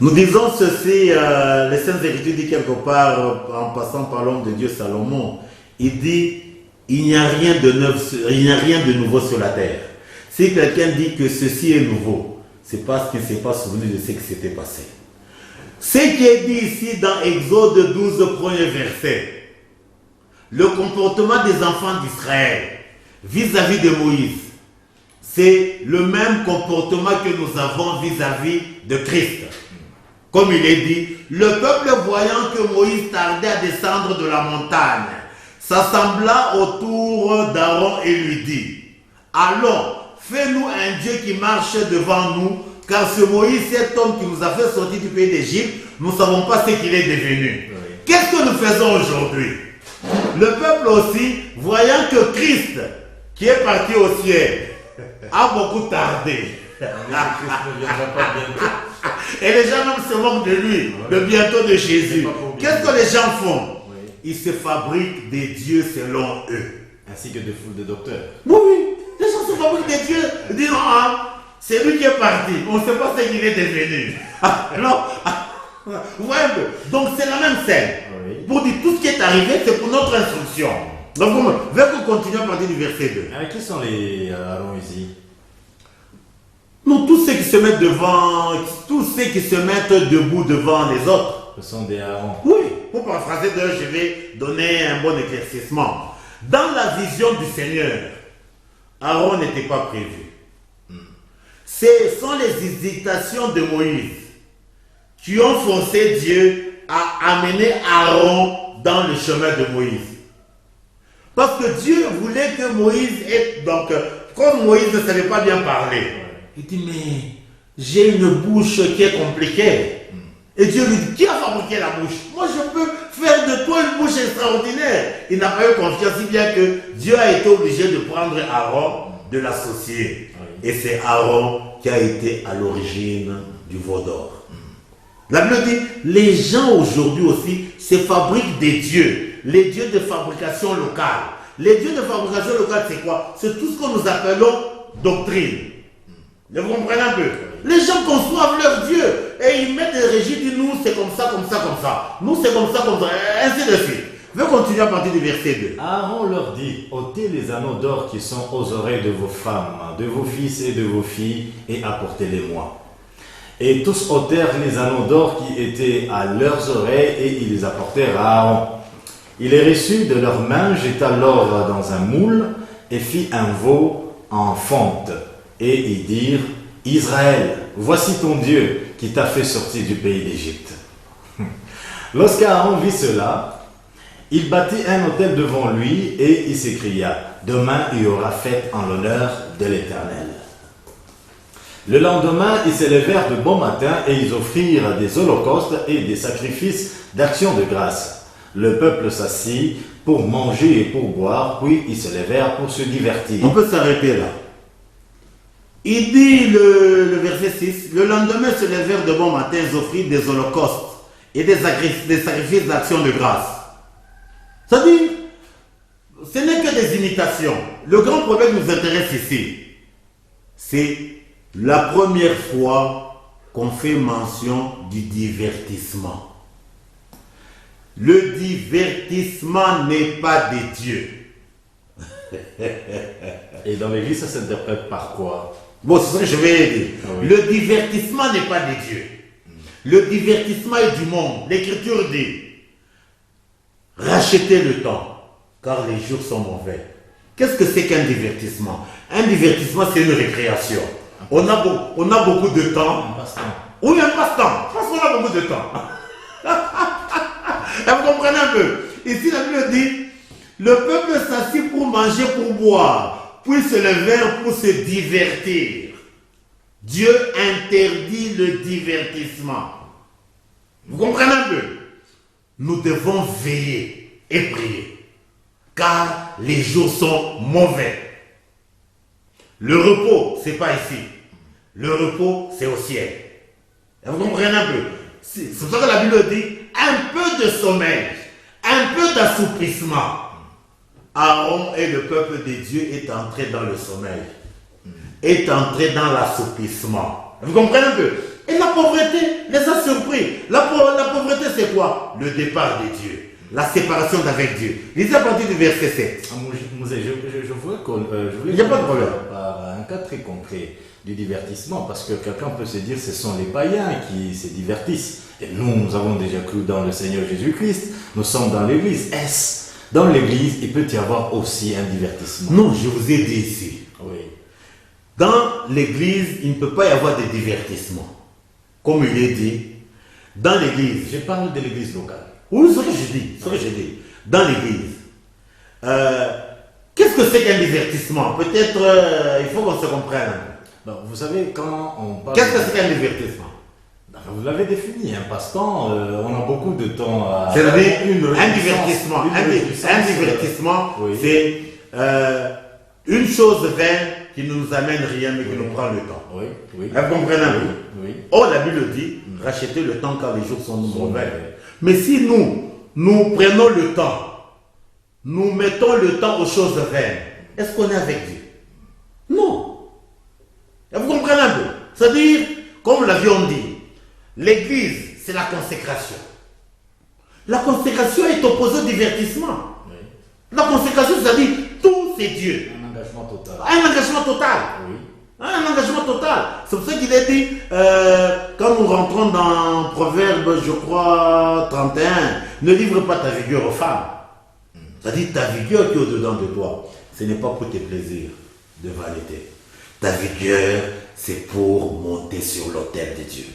Nous disons ceci, les Saintes Écritures dit quelque part, en passant par l'homme de Dieu Salomon, il dit, il n'y a rien de neuf, il n'y a rien de nouveau sur la terre. Si quelqu'un dit que ceci est nouveau, c'est parce qu'il ne s'est pas souvenu de ce qui s'était passé. Ce qui est dit ici dans Exode 12, premier verset, le comportement des enfants d'Israël vis-à-vis de Moïse, c'est le même comportement que nous avons vis-à-vis de Christ. Comme il est dit, le peuple voyant que Moïse tardait à descendre de la montagne, s'assembla autour d'Aaron et lui dit, allons, fais-nous un Dieu qui marche devant nous, car ce Moïse, cet homme qui nous a fait sortir du pays d'Égypte, nous ne savons pas ce qu'il est devenu. Oui. Qu'est-ce que nous faisons aujourd'hui? Le peuple aussi, voyant que Christ, qui est parti au ciel, a beaucoup tardé. Et les gens même se moquent de lui, de bientôt de Jésus. Qu'est-ce que les gens font? Ils se fabriquent des dieux selon eux. Ainsi que de foules de docteurs. Oui, oui. Les gens se fabriquent des dieux. Ils disent, c'est lui qui est parti. On ne sait pas ce qu'il est devenu. Non. Vous voyez un peu. Donc c'est la même scène. Oui. Pour dire tout ce qui est arrivé, c'est pour notre instruction. Donc vous continuer à partir du verset 2. Qui sont les Aaron ici? Non, tous ceux qui se mettent devant, tous ceux qui se mettent debout devant les autres. Ce sont des Aaron. Oui, pour paraphraser, je vais donner un bon éclaircissement. Dans la vision du Seigneur, Aaron n'était pas prévu. Ce sont les hésitations de Moïse qui ont forcé Dieu à amener Aaron dans le chemin de Moïse. Parce que Dieu voulait que Moïse ait, donc, comme Moïse ne savait pas bien parler, il dit, mais j'ai une bouche qui est compliquée. Et Dieu lui dit, qui a fabriqué la bouche? Moi, je peux faire de toi une bouche extraordinaire. Il n'a pas eu confiance, si bien que Dieu a été obligé de prendre Aaron, de l'associer. Et c'est Aaron qui a été à l'origine du veau d'or. La Bible dit, les gens aujourd'hui aussi se fabriquent des dieux. Les dieux de fabrication locale. Les dieux de fabrication locale, c'est quoi? C'est tout ce que nous appelons doctrine. Vous comprenez un peu? Les gens conçoivent leur Dieu et ils mettent des régimes, ils disent nous c'est comme ça, comme ça, comme ça. Nous c'est comme ça, ainsi de suite. Je vais continuer à partir du verset 2. Aaron leur dit, ôtez les anneaux d'or qui sont aux oreilles de vos femmes, de vos fils et de vos filles, et apportez-les-moi. Et tous ôtèrent les anneaux d'or qui étaient à leurs oreilles et ils les apportèrent à Aaron. Il les reçut de leurs mains, jeta l'or dans un moule et fit un veau en fonte. Et ils dirent, Israël, voici ton Dieu qui t'a fait sortir du pays d'Égypte. Lorsqu'Aaron vit cela, il bâtit un autel devant lui et il s'écria, demain il y aura fête en l'honneur de l'Éternel. Le lendemain, ils se levèrent de bon matin et ils offrirent des holocaustes et des sacrifices d'action de grâce. Le peuple s'assit pour manger et pour boire, puis ils se levèrent pour se divertir. On peut s'arrêter là. Il dit le verset 6, le lendemain se levèrent de bon matin, ils offrirent des holocaustes et des sacrifices d'action de grâce. C'est-à-dire, ce n'est que des imitations. Le grand problème qui nous intéresse ici, c'est la première fois qu'on fait mention du divertissement. Le divertissement n'est pas des dieux. Et dans l'église, ça s'interprète par quoi? Bon, c'est ce que je vais dire. Ah oui. Le divertissement n'est pas des dieux. Le divertissement est du monde. L'Écriture dit, rachetez le temps, car les jours sont mauvais. Qu'est-ce que c'est qu'un divertissement? Un divertissement, c'est une récréation. On a beaucoup de temps. Un passe-temps. Oui, un passe-temps. Parce qu'on a beaucoup de temps. Vous comprenez un peu? Ici, la Bible dit, le peuple s'assit pour manger, pour boire, puis se levèrent pour se divertir. Dieu interdit le divertissement. Vous comprenez un peu? Nous devons veiller et prier, car les jours sont mauvais. Le repos, c'est pas ici. Le repos, c'est au ciel. Vous comprenez un peu? C'est pour ça que la Bible dit, un peu de sommeil, un peu d'assouplissement. Aaron et le peuple de Dieu est entré dans le sommeil, est entré dans l'assouplissement. Vous comprenez un peu? Et la pauvreté les a surpris. La pauvreté, c'est quoi? Le départ de Dieu. La séparation d'avec Dieu. Lisez à partir du verset 7. Je voulais Il n'y a pas de problème. Par un cas très concret du divertissement, parce que quelqu'un peut se dire ce sont les païens qui se divertissent. Et nous avons déjà cru dans le Seigneur Jésus-Christ. Nous sommes dans l'église. Est-ce dans l'église, il peut y avoir aussi un divertissement? Non, je vous ai dit ici. Oui. Dans l'église, il ne peut pas y avoir de divertissement. Comme il est dit, dans l'église. Je parle de l'église locale. Oui, c'est ce que je dis. Dans l'église. Qu'est-ce que c'est qu'un divertissement? Peut-être, il faut qu'on se comprenne. Ben, vous savez, quand on parle... Qu'est-ce que c'est qu'un divertissement? Ben, vous l'avez défini, un passe-temps, on a beaucoup de temps à... C'est-à-dire, un divertissement, oui. C'est une chose vaine qui ne nous amène rien, mais qui nous prend le temps. Oui, oui. Vous comprenez un peu? Oui. Or, la Bible dit, rachetez le temps car les jours sont mauvais. Mais si nous prenons le temps, nous mettons le temps aux choses vaines, est-ce qu'on est avec Dieu? Non. Vous comprenez un peu? C'est-à-dire, comme nous l'avions dit, l'église, c'est la consécration. La consécration est opposée au divertissement. Oui. La consécration, c'est-à-dire, tout c'est Dieu. Un engagement total. Un engagement total. Oui. Un engagement total. C'est pour ça qu'il est dit, quand nous rentrons dans Proverbe, je crois, 31, ne livre pas ta vigueur aux femmes. C'est-à-dire ta vigueur qui est au-dedans de toi. Ce n'est pas pour tes plaisirs de vanité. Ta vigueur, c'est pour monter sur l'autel de Dieu.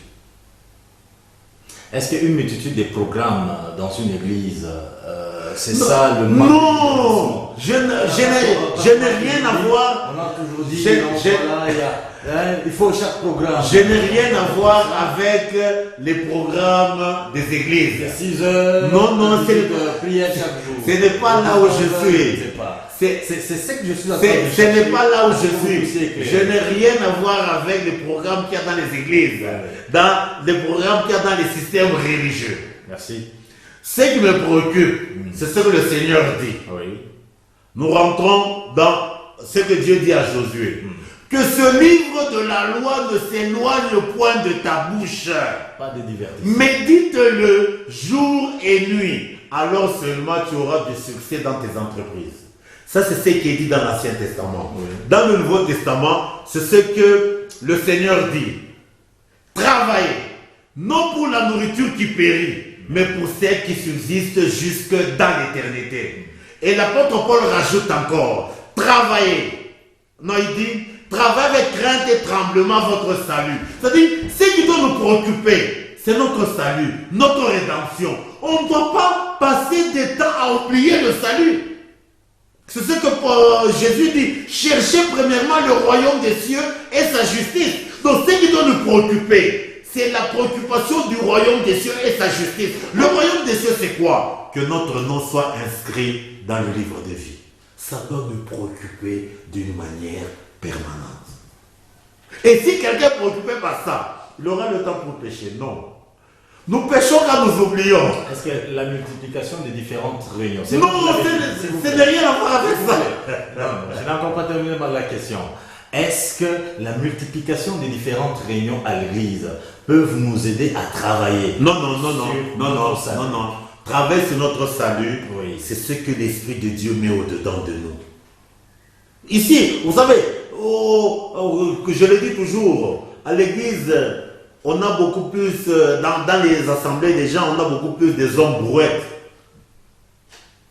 Est-ce qu'une multitude de programmes dans une église, c'est ça le manque? Non, je n'ai rien à voir. On a toujours dit, il faut chaque programme. Je n'ai rien à voir avec les programmes des églises. 6 heures, non, c'est prière chaque jour. Ce n'est pas là où je suis. C'est ce que je suis en train de Ce n'est pas là où je suis. suis. Je n'ai rien à voir avec les programmes qu'il y a dans les églises, dans les programmes qu'il y a dans les systèmes religieux. Merci. Ce qui me préoccupe, c'est ce que le Seigneur dit. Oui. Nous rentrons dans ce que Dieu dit à Josué. Que ce livre de la loi ne s'éloigne point de ta bouche. Pas de divertissement. Médite-le jour et nuit. Alors seulement tu auras du succès dans tes entreprises. Ça, c'est ce qui est dit dans l'Ancien Testament. Oui. Dans le Nouveau Testament, c'est ce que le Seigneur dit. Travaillez, non pour la nourriture qui périt, mais pour celle qui subsiste jusque dans l'éternité. Et l'apôtre Paul rajoute encore, travaillez. Non, il dit, travaillez avec crainte et tremblement votre salut. C'est-à-dire, ce qui doit nous préoccuper, c'est notre salut, notre rédemption. On ne doit pas passer des temps à oublier le salut. C'est ce que Jésus dit, cherchez premièrement le royaume des cieux et sa justice. Donc ce qui doit nous préoccuper, c'est la préoccupation du royaume des cieux et sa justice. Le royaume des cieux, c'est quoi? Que notre nom soit inscrit dans le livre de vie. Ça doit nous préoccuper d'une manière permanente. Et si quelqu'un est préoccupé par ça, il aura le temps pour pécher? Non. Nous péchons quand nous oublions. Est-ce que la multiplication des différentes réunions... Non, ce n'est rien à voir avec ça. Non, je n'ai encore pas terminé la question. Est-ce que la multiplication des différentes réunions à l'église peuvent nous aider à travailler? Non. Travailler sur notre salut, oui. C'est ce que l'Esprit de Dieu met au-dedans de nous. Ici, vous savez, que je le dis toujours, à l'église, on a beaucoup plus, dans les assemblées des gens, on a beaucoup plus des hommes brouettes.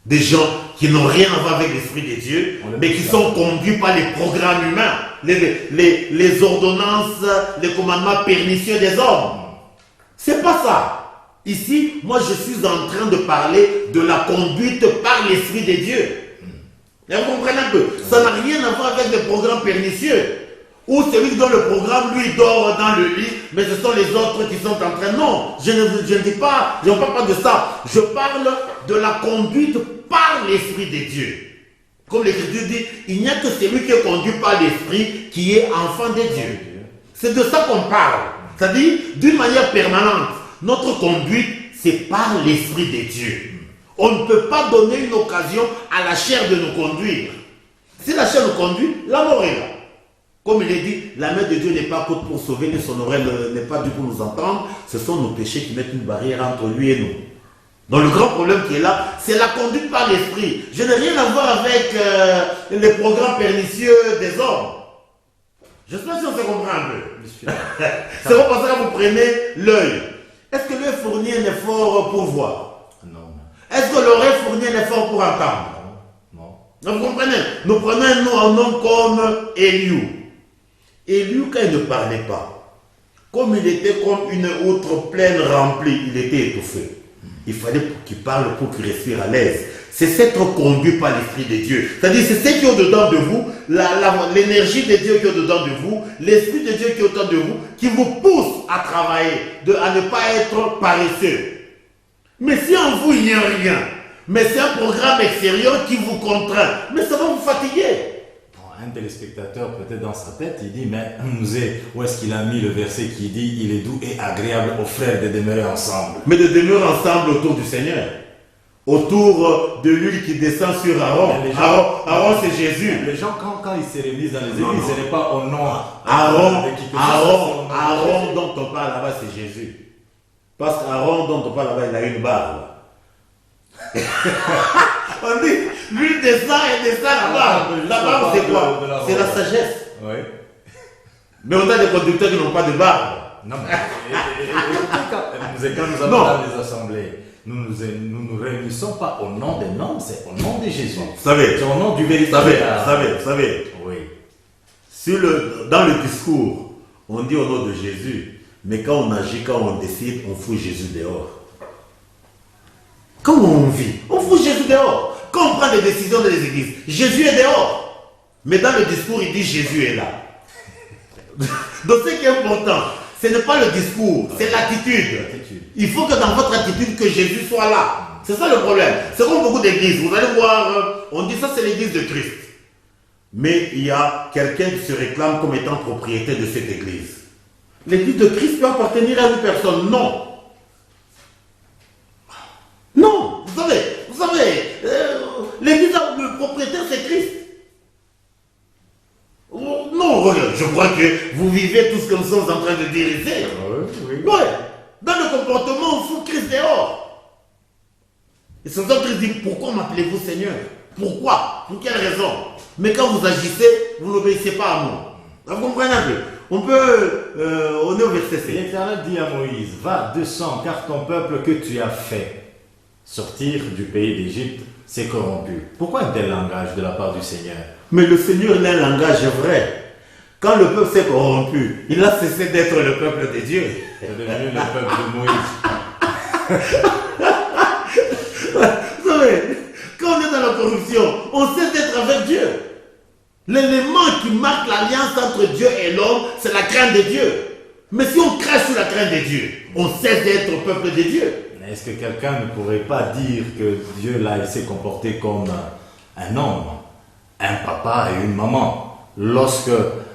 Des gens qui n'ont rien à voir avec l'Esprit de Dieu, mais qui sont conduits par les programmes humains, les ordonnances, les commandements pernicieux des hommes. C'est pas ça. Ici, moi je suis en train de parler de la conduite par l'Esprit de Dieu. Et vous comprenez un peu? Ça n'a rien à voir avec les programmes pernicieux. Ou celui qui donne le programme, lui dort dans le lit, mais ce sont les autres qui sont en train. Non, je ne dis pas, je ne parle pas de ça. Je parle de la conduite par l'Esprit de Dieu. Comme l'Écriture dit, il n'y a que celui qui est conduit par l'Esprit qui est enfant de Dieu. C'est de ça qu'on parle. C'est-à-dire, d'une manière permanente, notre conduite, c'est par l'Esprit de Dieu. On ne peut pas donner une occasion à la chair de nous conduire. Si la chair nous conduit, la mort est là. Comme il est dit, la main de Dieu n'est pas courte pour sauver, ni son oreille n'est pas due pour nous entendre. Ce sont nos péchés qui mettent une barrière entre lui et nous. Donc le grand problème qui est là, c'est la conduite par l'esprit. Je n'ai rien à voir avec les programmes pernicieux des hommes. Je ne sais pas si on se comprend un peu. C'est pas parce que vous prenez l'œil. Est-ce que l'œil fournit un effort pour voir? Non. Est-ce que l'oreille fournit un effort pour entendre? Non. Donc, vous comprenez? Nous prenons un homme comme Éliou. Éliou, quand il ne parlait pas, comme il était comme une outre pleine remplie, il était étouffé. Il fallait qu'il parle pour qu'il respire à l'aise. C'est s'être conduit par l'Esprit de Dieu. C'est-à-dire, c'est ce qui est au-dedans de vous, l'énergie de Dieu qui est au-dedans de vous, l'Esprit de Dieu qui est au-dedans de vous, qui vous pousse à travailler, à ne pas être paresseux. Mais si en vous, il n'y a rien, mais c'est un programme extérieur qui vous contraint, mais ça va vous fatiguer. Un téléspectateur, peut-être dans sa tête, il dit, mais où est-ce qu'il a mis le verset qui dit, il est doux et agréable aux frères de demeurer ensemble? Mais de demeurer ensemble autour du Seigneur. Autour de l'huile qui descend sur Aaron. Aaron, c'est Jésus. Les gens, quand ils se réunissent dans les églises, ce n'est pas au nom. Aaron dont on parle là-bas, c'est Jésus. Parce qu'Aaron dont on parle là-bas, il a une barbe. On dit, l'huile descend et descend là-bas. La barbe, c'est quoi? C'est la sagesse. Oui. Mais on a des conducteurs qui n'ont pas de barbe. Non, mais quand nous allons dans les assemblées, nous nous réunissons pas au nom des noms, c'est au nom de Jésus. Vous savez, c'est au nom du véritable. Vous savez. Oui. Dans le discours, on dit au nom de Jésus, mais quand on agit, quand on décide, on fout Jésus dehors. Comment on vit? On fout Jésus dehors. Quand on prend des décisions dans les églises, Jésus est dehors. Mais dans le discours, il dit Jésus est là. Donc ce qui est important, ce n'est pas le discours, c'est l'attitude. Il faut que dans votre attitude, que Jésus soit là. C'est ça le problème. C'est comme beaucoup d'églises. Vous allez voir, on dit ça c'est l'église de Christ. Mais il y a quelqu'un qui se réclame comme étant propriétaire de cette église. L'église de Christ peut appartenir à une personne. Non. Non. Vous savez, l'église, le propriétaire c'est Christ. Non, regarde, je crois que vous vivez tout ce que nous sommes en train de dire ici. Oui. Ouais. Dans le comportement, on fout Christ dehors. Et c'est ça que Christ dit, pourquoi m'appelez-vous Seigneur? Pourquoi? Pour quelle raison? Mais quand vous agissez, vous n'obéissez pas à moi. Vous comprenez un peu? On est au verset 7. L'Éternel dit à Moïse, va, descends, car ton peuple que tu as fait sortir du pays d'Égypte s'est corrompu. Pourquoi un tel langage de la part du Seigneur? Mais le Seigneur, il a un langage vrai. Quand le peuple s'est corrompu, il a cessé d'être le peuple de Dieu. C'est devenu le peuple de Moïse. Vous savez, quand on est dans la corruption, on cesse d'être avec Dieu. L'élément qui marque l'alliance entre Dieu et l'homme, c'est la crainte de Dieu. Mais si on crache sur la crainte de Dieu, on cesse d'être peuple de Dieu. Est-ce que quelqu'un ne pourrait pas dire que Dieu là, il s'est comporté comme un homme, un papa et une maman? Lorsque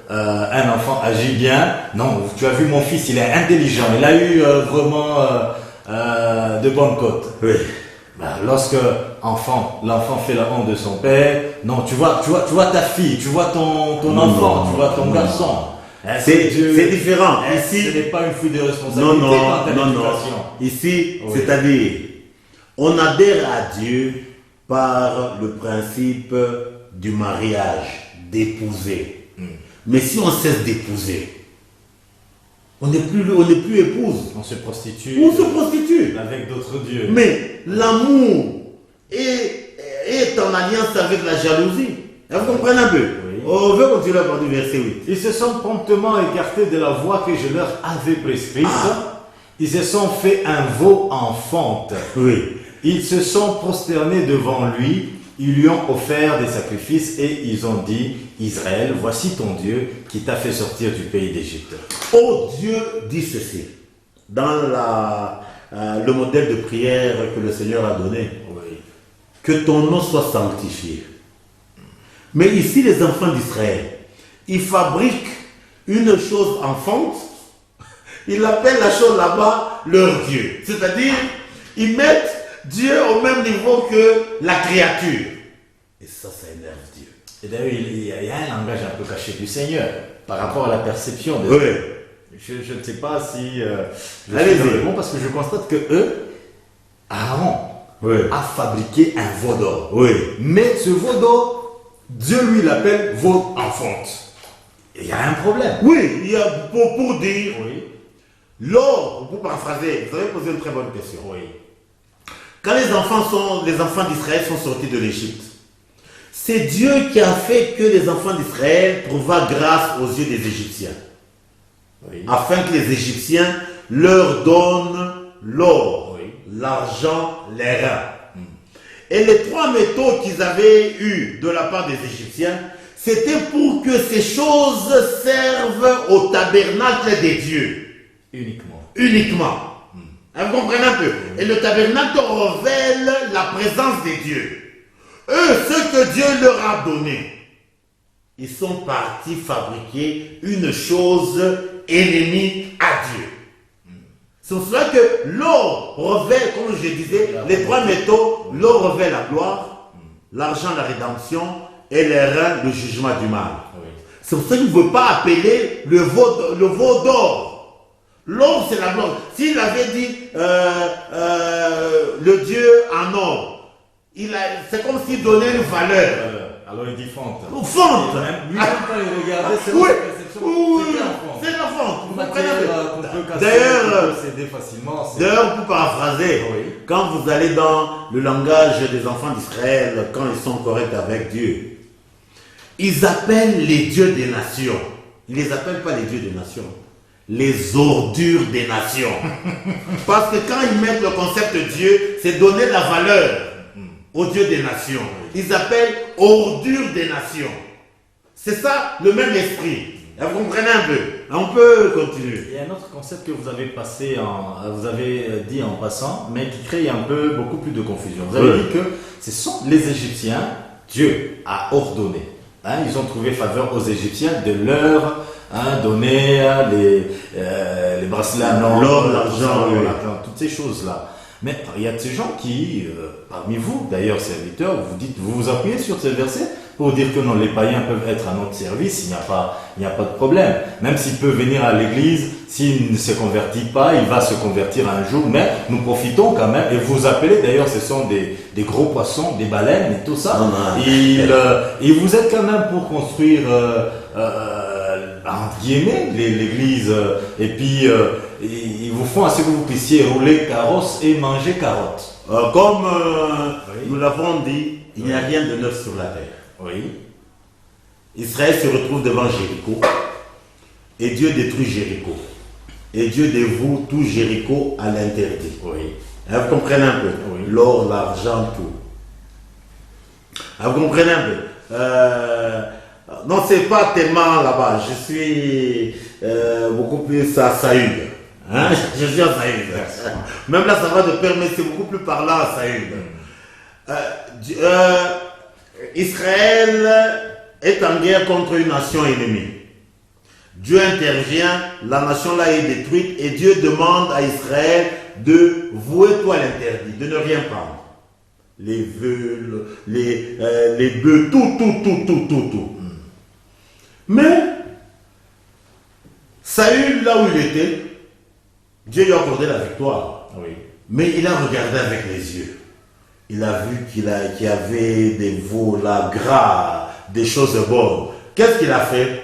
un enfant agit bien, non, tu as vu mon fils, il est intelligent, il a eu vraiment de bonnes cotes. Oui. Ben, lorsque l'enfant fait la honte de son père, non, tu vois ta fille, tu vois ton enfant, tu vois ton garçon. C'est différent. Ici, ce n'est pas une fuite de responsabilité. Non. Ici, oui. C'est-à-dire, on adhère à Dieu par le principe du mariage, d'épouser. Mais si on cesse d'épouser, on n'est plus épouse. On se prostitue. Avec d'autres dieux. Mais l'amour est en alliance avec la jalousie. Vous comprenez un peu? Oui. On veut continuer à partir du verset 8. Ils se sont promptement écartés de la voie que je leur avais prescrite. Ils se sont fait un veau en fonte. Oui. Ils se sont prosternés devant lui. Ils lui ont offert des sacrifices et ils ont dit, Israël, voici ton Dieu qui t'a fait sortir du pays d'Égypte. Oh, Dieu dit ceci dans le modèle de prière que le Seigneur a donné. Oui. Que ton nom soit sanctifié. Mais ici, les enfants d'Israël, ils fabriquent une chose en fonte. Ils appellent la chose là-bas leur Dieu. C'est-à-dire, ils mettent Dieu au même niveau que la créature. Et ça énerve Dieu. Et d'ailleurs, il y a un langage un peu caché du Seigneur. par rapport à la perception des Oui. Je ne sais pas si je Allez-y. suis dans le bon parce que je constate que Aaron Oui. a fabriqué un veau d'or. Oui. Mais ce veau d'or, Dieu lui l'appelle veau en fonte. Il y a un problème. Oui, il y a pour dire, Oui. l'or, pour paraphraser, vous avez posé une très bonne question. Oui. Quand les enfants d'Israël sont sortis de l'Égypte, c'est Dieu qui a fait que les enfants d'Israël trouvaient grâce aux yeux des Égyptiens. Oui. Afin que les Égyptiens leur donnent l'or, Oui. l'argent, les reins. Et les 3 métaux qu'ils avaient eus de la part des Égyptiens, c'était pour que ces choses servent au tabernacle des dieux. Uniquement. Vous comprenez un peu? Et le tabernacle révèle la présence des dieux. Eux, ce que Dieu leur a donné, ils sont partis fabriquer une chose ennemie à Dieu. C'est pour cela que l'or revêt, comme je disais, les 3 métaux, l'or revêt la gloire, l'argent la rédemption et les reins le jugement du mal. Oui. C'est pour ça qu'il ne veut pas appeler le veau d'or. L'or, c'est la gloire. S'il avait dit le Dieu en or, c'est comme s'il donnait une valeur. Alors il dit fonte. Fonte. Lui-même, quand il regardait, c'est Oui, perception. oui, C'était en fonte. c'est la fonte. Vous Une comprenez un matière peu. qu'on peut casser, D'ailleurs, qu'on peut céder facilement. D'ailleurs, pour paraphraser, Oui. quand vous allez dans le langage des enfants d'Israël, quand ils sont corrects avec Dieu, ils appellent les dieux des nations. Ils ne les appellent pas les dieux des nations, les ordures des nations. Parce que quand ils mettent le concept de Dieu, c'est donner la valeur aux dieux des nations. Ils appellent ordures des nations. C'est ça le même esprit. Vous comprenez un peu? On peut continuer. Il y a un autre concept que vous avez dit en passant, mais qui crée un peu beaucoup plus de confusion. Vous avez Oui. dit que ce sont les Égyptiens, Dieu a ordonné. Ils ont trouvé faveur aux Égyptiens de leur donner les bracelets à L'or, l'argent, oui. toutes ces choses-là. Mais il y a de ces gens qui, parmi vous, d'ailleurs serviteurs, vous vous appuyez sur ce verset pour dire que non, les païens peuvent être à notre service, il n'y a pas de problème. Même s'il peut venir à l'église, s'il ne se convertit pas, il va se convertir un jour, mais nous profitons quand même, et vous appelez, d'ailleurs ce sont des gros poissons, des baleines et tout ça. Et vous êtes quand même pour construire, entre guillemets, l'église, et puis ils vous font à ce que vous puissiez rouler carrosse et manger carottes. Comme Oui. nous l'avons dit, il n'y a rien de neuf sur la terre. Oui. Israël se retrouve devant Jéricho et Dieu détruit Jéricho. Et Dieu dévoue tout Jéricho à l'interdit. Oui. Vous comprenez un peu? Oui. L'or, l'argent, tout. Vous comprenez un peu? Non, c'est pas tellement là-bas. Je suis beaucoup plus à Saül. Hein? Je suis à Saül. Même là, ça va de permettre, c'est beaucoup plus par là à Saül. Israël est en guerre contre une nation ennemie. Dieu intervient, la nation là est détruite et Dieu demande à Israël de vouer tout à l'interdit, de ne rien prendre. Les vœux, les bœufs, tout. Mais Saül, là où il était, Dieu lui a accordé la victoire. Oui. Mais il a regardé avec les yeux. Il a vu qu'il y avait des veaux là gras, des choses bonnes. Qu'est-ce qu'il a fait?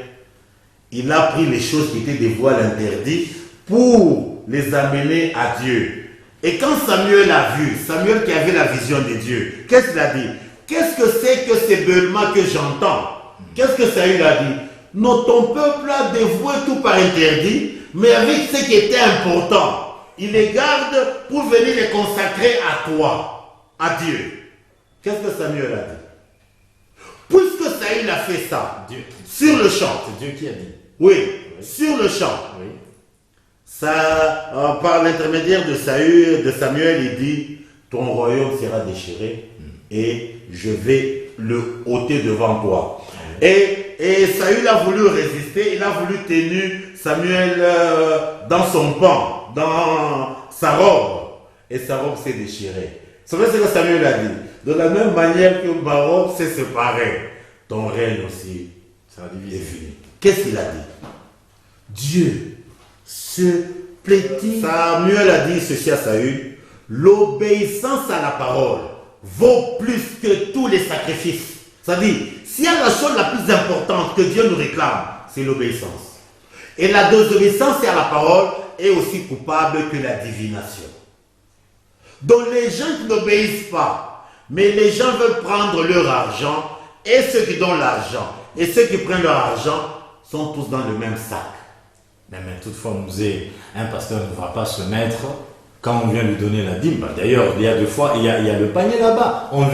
Il a pris les choses qui étaient des veaux à l'interdit pour les amener à Dieu. Et quand Samuel a vu, Samuel qui avait la vision de Dieu, qu'est-ce qu'il a dit? Qu'est-ce que c'est que ces beulements que j'entends? Qu'est-ce que Saül a dit? Non, ton peuple a dévoué tout par interdit, mais avec ce qui était important, il les garde pour venir les consacrer à toi, à Dieu. Qu'est-ce que Samuel a dit? Puisque Saül a fait ça, Dieu. sur le champ, C'est Dieu qui a dit. oui, sur le champ, Oui. ça, par l'intermédiaire de Samuel, il dit, ton royaume sera déchiré et je vais le ôter devant toi. Et Saül a voulu résister, il a voulu tenir Samuel dans son pan, dans sa robe. Et sa robe s'est déchirée. C'est vrai ce que Samuel a dit. De la même manière que ma robe s'est séparée, ton règne aussi Ça va est diviser. fini. Qu'est-ce qu'il a dit? Dieu se plaît-il? Samuel a dit ceci à Saül: l'obéissance à la parole vaut plus que tous les sacrifices. C'est-à-dire, s'il y a la chose la plus importante que Dieu nous réclame, c'est l'obéissance. Et la désobéissance à la parole est aussi coupable que la divination. Donc les gens qui n'obéissent pas, mais les gens veulent prendre leur argent, et ceux qui donnent l'argent, et ceux qui prennent leur argent, sont tous dans le même sac. Mais toutefois, un pasteur ne va pas se mettre quand on vient lui donner la dîme. D'ailleurs, il y a deux fois, il y a le panier là-bas. On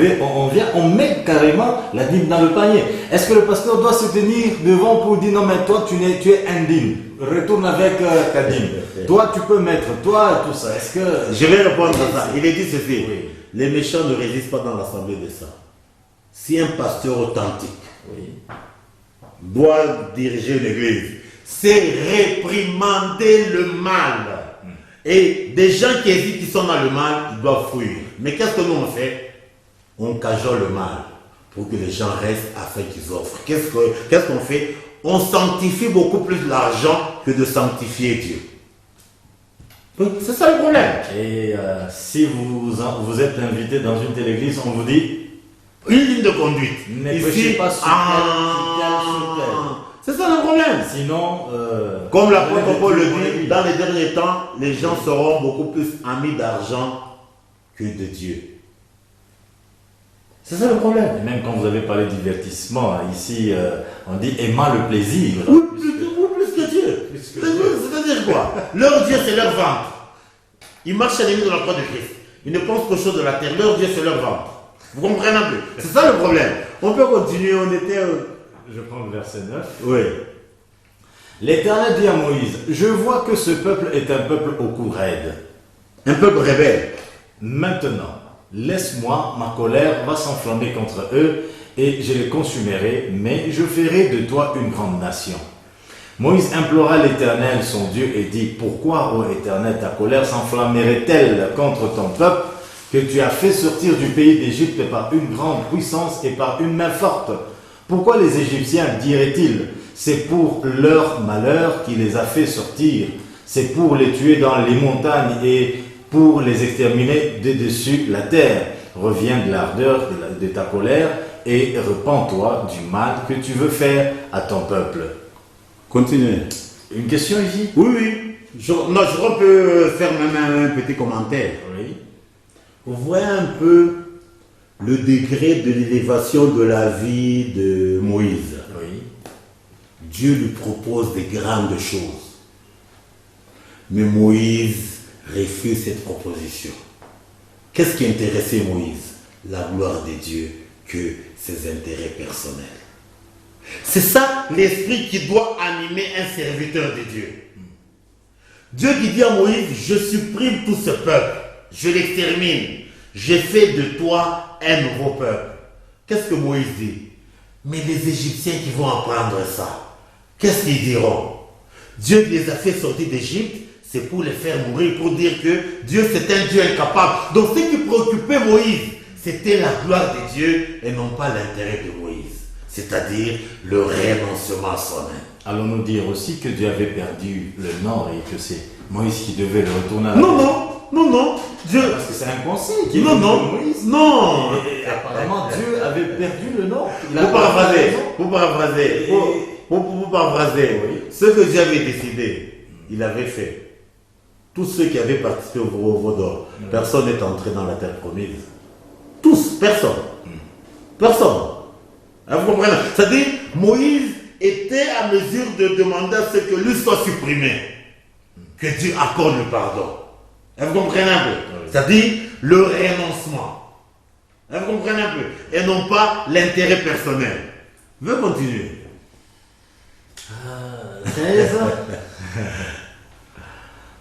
met carrément la dîme dans le panier. Est-ce que le pasteur doit se tenir devant pour dire non, mais toi, tu es indigne. Retourne avec ta dîme. Toi, tu peux mettre, toi, tout ça. Est-ce que... Je vais répondre à ça. Il est dit ceci. Oui. Les méchants ne résistent pas dans l'assemblée de ça. Si un pasteur authentique doit diriger une église, c'est réprimander le mal. Et des gens qui hésitent, qui sont dans le mal, ils doivent fuir. Mais qu'est-ce que nous on fait? On cajole le mal pour que les gens restent afin qu'ils offrent. Qu'est-ce qu'on fait? On sanctifie beaucoup plus l'argent que de sanctifier Dieu. Oui, c'est ça le problème. Et si vous êtes invité dans une telle église, on vous dit une ligne de conduite. Ne prêchez pas sur tel. C'est ça le problème. Sinon, comme l'apôtre Paul le dit, dans les derniers temps, les gens seront beaucoup plus amis d'argent que de Dieu. C'est ça le problème. Et même quand vous avez parlé de divertissement, ici, on dit aimant le plaisir. Oui, plus que Dieu. C'est-à-dire quoi? Leur Dieu, c'est leur ventre. Ils marchent à l'ennemi de la croix de Christ. Ils ne pensent qu'aux choses de la terre. Leur Dieu, c'est leur ventre. Vous comprenez un peu? C'est ça le problème. On peut continuer, on était... Je prends le verset 9. Oui. L'Éternel dit à Moïse: je vois que ce peuple est un peuple au cou raide. Un peuple rebelle. Maintenant, laisse-moi, ma colère va s'enflammer contre eux, et je les consumerai, mais je ferai de toi une grande nation. Moïse implora l'Éternel, son Dieu, et dit: pourquoi, ô Éternel, ta colère s'enflammerait-elle contre ton peuple, que tu as fait sortir du pays d'Égypte par une grande puissance et par une main forte? Pourquoi les Égyptiens diraient-ils: c'est pour leur malheur qui les a fait sortir, c'est pour les tuer dans les montagnes et pour les exterminer de dessus la terre? Reviens de l'ardeur de ta colère et repens-toi du mal que tu veux faire à ton peuple. Continuez. Une question ici? Oui. Je peux faire même un petit commentaire. Oui. Vous voyez un peu le degré de l'élévation de la vie de Moïse. Oui. Dieu lui propose des grandes choses. Mais Moïse refuse cette proposition. Qu'est-ce qui intéressait Moïse? La gloire de Dieu que ses intérêts personnels. C'est ça l'esprit qui doit animer un serviteur de Dieu. Dieu qui dit à Moïse: je supprime tout ce peuple, je l'extermine, j'ai fait de toi un nouveau peuple. Qu'est-ce que Moïse dit? Mais les Égyptiens qui vont apprendre ça, qu'est-ce qu'ils diront? Dieu les a fait sortir d'Égypte, c'est pour les faire mourir, pour dire que Dieu c'est un Dieu incapable. Donc ce qui préoccupait Moïse, c'était la gloire de Dieu et non pas l'intérêt de Moïse. C'est-à-dire le renoncement à soi-même. Allons-nous dire aussi que Dieu avait perdu le nord et que c'est Moïse qui devait le retourner à la Non. Dieu... Parce que c'est un conseil qui est non. Et apparemment, Dieu avait perdu le nord. Vous paraphrasez. Oui. Ce que Dieu avait décidé, il avait fait. Tous ceux qui avaient participé au Vaudor, personne n'est entré dans la terre promise. Tous, personne. Vous comprenez? C'est-à-dire, Moïse était à mesure de demander à ce que lui soit supprimé. Que Dieu accorde le pardon. Vous comprenez un peu? C'est-à-dire le renoncement. Vous comprenez un peu? Et non pas l'intérêt personnel. Je veux continuer. C'est ça.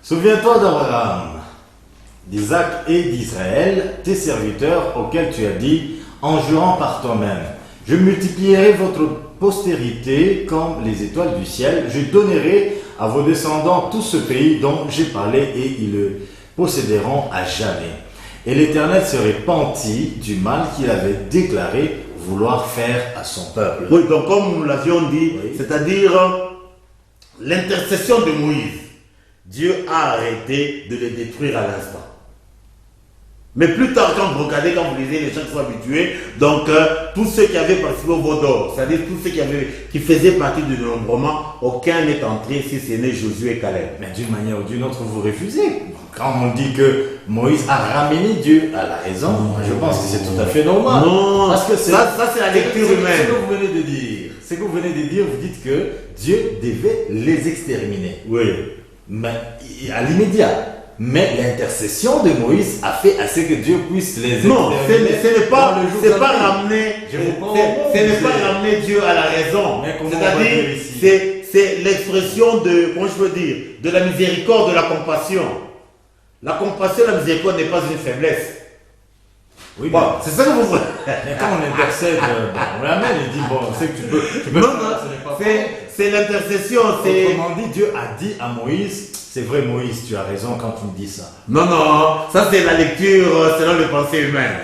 Souviens-toi d'Abraham, d'Isaac et d'Israël, tes serviteurs auxquels tu as dit, en jurant par toi-même: je multiplierai votre postérité comme les étoiles du ciel, je donnerai à vos descendants tout ce pays dont j'ai parlé et ils le posséderont à jamais. Et l'Éternel se repentit du mal qu'il avait déclaré: vouloir faire à son peuple. Oui, donc comme nous l'avions dit, Oui. c'est-à-dire l'intercession de Moïse, Dieu a arrêté de les détruire à l'instant. Mais plus tard, quand vous regardez, quand vous lisez, les gens qui sont habitués, donc tous ceux qui avaient participé au Vaudor, c'est-à-dire tous ceux qui faisaient partie du dénombrement, aucun n'est entré si ce n'est Josué et Caleb. Mais d'une manière ou d'une autre, vous refusez. Quand on dit que Moïse a ramené Dieu à la raison, je pense que c'est tout à fait normal. Non, parce que ça c'est la lecture humaine. C'est ce que vous venez de dire. Ce que vous venez de dire, vous dites que Dieu devait les exterminer. Oui. Mais à l'immédiat. Mais l'intercession de Moïse a fait à ce que Dieu puisse les Non, exterminer. ce n'est pas, dans le jour c'est pas d'après. ramener, Je vous prends ce au mot, n'est pas c'est- ramener Dieu à la raison. Mais comment on va C'est-à-dire, dire ici? c'est l'expression de, comment je peux dire, de la miséricorde, de la compassion. La compassion, la miséricorde n'est pas une faiblesse. Oui, Bon, c'est ça que vous voulez. mais quand on intercède, on l'amène et dit bon, c'est que tu peux Non, faire, non, ce n'est pas c'est l'intercession, c'est... Autrement dit, Dieu a dit à Moïse, c'est vrai Moïse, tu as raison quand tu me dis ça. Non, non, ça c'est la lecture selon les pensées humaines.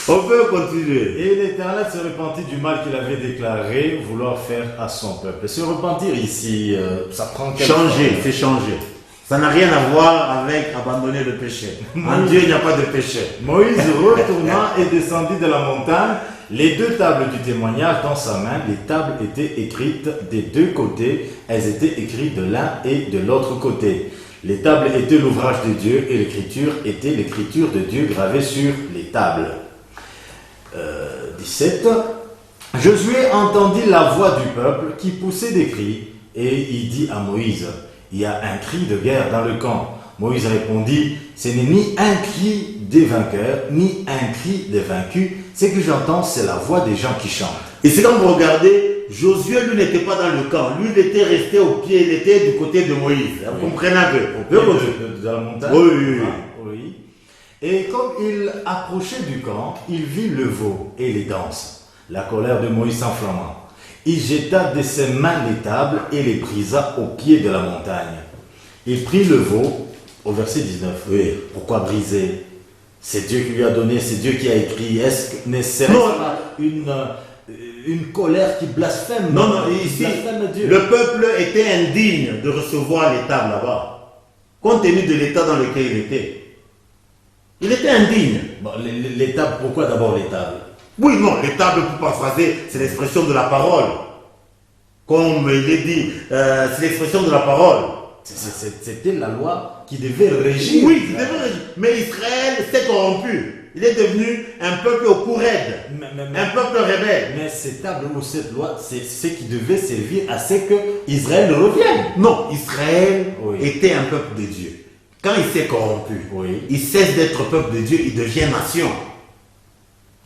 On peut continuer. Et l'Éternel se repentit du mal qu'il avait déclaré vouloir faire à son peuple. Se repentir ici, ça prend quelque Changer, c'est changer. Ça n'a rien à voir avec abandonner le péché. En Dieu, il n'y a pas de péché. Moïse retourna et descendit de la montagne, les deux tables du témoignage dans sa main. Les tables étaient écrites des deux côtés, elles étaient écrites de l'un et de l'autre côté. Les tables étaient l'ouvrage de Dieu et l'écriture était l'écriture de Dieu gravée sur les tables. 17. Josué entendit la voix du peuple qui poussait des cris et il dit à Moïse, il y a un cri de guerre dans le camp. Moïse répondit, ce n'est ni un cri des vainqueurs, ni un cri des vaincus. Ce que j'entends, c'est la voix des gens qui chantent. Et c'est quand vous regardez, Josué, lui, n'était pas dans le camp. Lui, il était resté au pied, il était du côté de Moïse. Vous comprenez un peu? De la montagne. Oui, oui, oui. Oui. Et comme il approchait du camp, il vit le veau et les danses. La colère de Moïse s'enflamma. Il jeta de ses mains les tables et les brisa au pied de la montagne. Il prit le veau, au verset 19. Oui. Pourquoi briser? C'est Dieu qui lui a donné, c'est Dieu qui a écrit. Est-ce que n'est-ce pas une colère qui blasphème? Non, non, ici, blasphème Dieu. le peuple était indigne de recevoir les tables là-bas, compte tenu de l'état dans lequel il était. Il était indigne. Bon, les tables, pourquoi d'abord les tables? Oui, non, les tables, pour paraphraser, c'est l'expression de la parole. Comme il est dit, c'est l'expression de la parole. C'était la loi qui devait régir. Oui, il devait régir. Mais Israël s'est corrompu. Il est devenu un peuple au cou raide, un peuple rebelle. Mais ces tables ou cette loi, c'est ce qui devait servir à ce que Israël revienne. Non, Israël Oui. était un peuple de Dieu. Quand il s'est corrompu, Oui. il cesse d'être peuple de Dieu, il devient nation.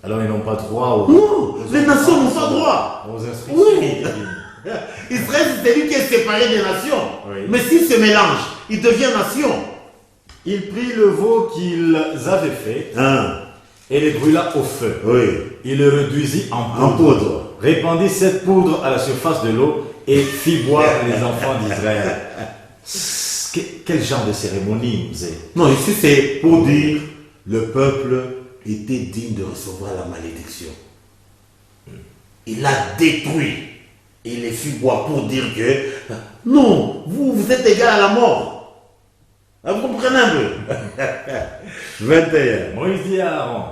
Alors ils n'ont pas droit aux... Non, les nations n'ont pas droit. Aux instructions. Oui. Israël, c'est lui qui est séparé des nations. Oui. Mais s'il se mélange, il devient nation. Il prit le veau qu'ils avaient fait et les brûla au feu. Oui. Il le réduisit en poudre. En poudre. Répandit cette poudre à la surface de l'eau et fit boire les enfants d'Israël. Quel genre de cérémonie c'est? Non, ici c'est pour dire le peuple était digne de recevoir la malédiction. Il a détruit. Il les fit boire pour dire que non, vous êtes égal à la mort. Vous comprenez un peu? 21. Moïse dit à Aaron,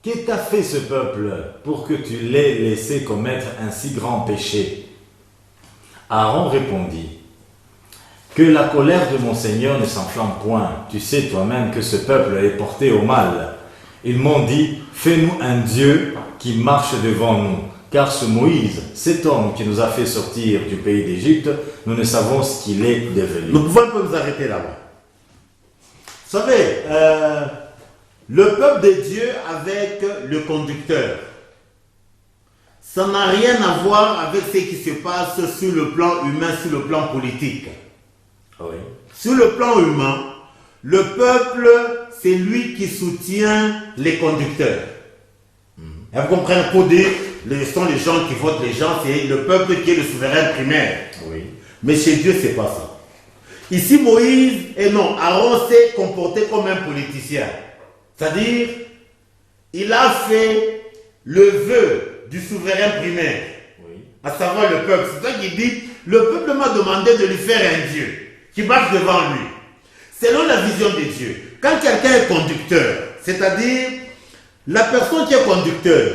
que t'a fait ce peuple pour que tu l'aies laissé commettre un si grand péché? Aaron répondit, que la colère de mon Seigneur ne s'enflamme point. Tu sais toi-même que ce peuple est porté au mal. Ils m'ont dit, fais-nous un Dieu qui marche devant nous. Car ce Moïse, cet homme qui nous a fait sortir du pays d'Égypte, nous ne savons ce qu'il est devenu. Nous pouvons un peu nous arrêter là-bas. Vous savez, le peuple de Dieu avec le conducteur, ça n'a rien à voir avec ce qui se passe sur le plan humain, sur le plan politique. Oui. Sur le plan humain, le peuple, c'est lui qui soutient les conducteurs. Et vous comprenez, pour dire, ce sont les gens qui votent les gens, c'est le peuple qui est le souverain primaire. Oui. Mais chez Dieu, c'est pas ça. Ici, Moïse, et non, Aaron s'est comporté comme un politicien. C'est-à-dire, il a fait le vœu du souverain primaire, Oui. à savoir le peuple. C'est ça qu'il dit, le peuple m'a demandé de lui faire un Dieu qui marche devant lui. Selon la vision de Dieu, quand quelqu'un est conducteur, c'est-à-dire la personne qui est conducteur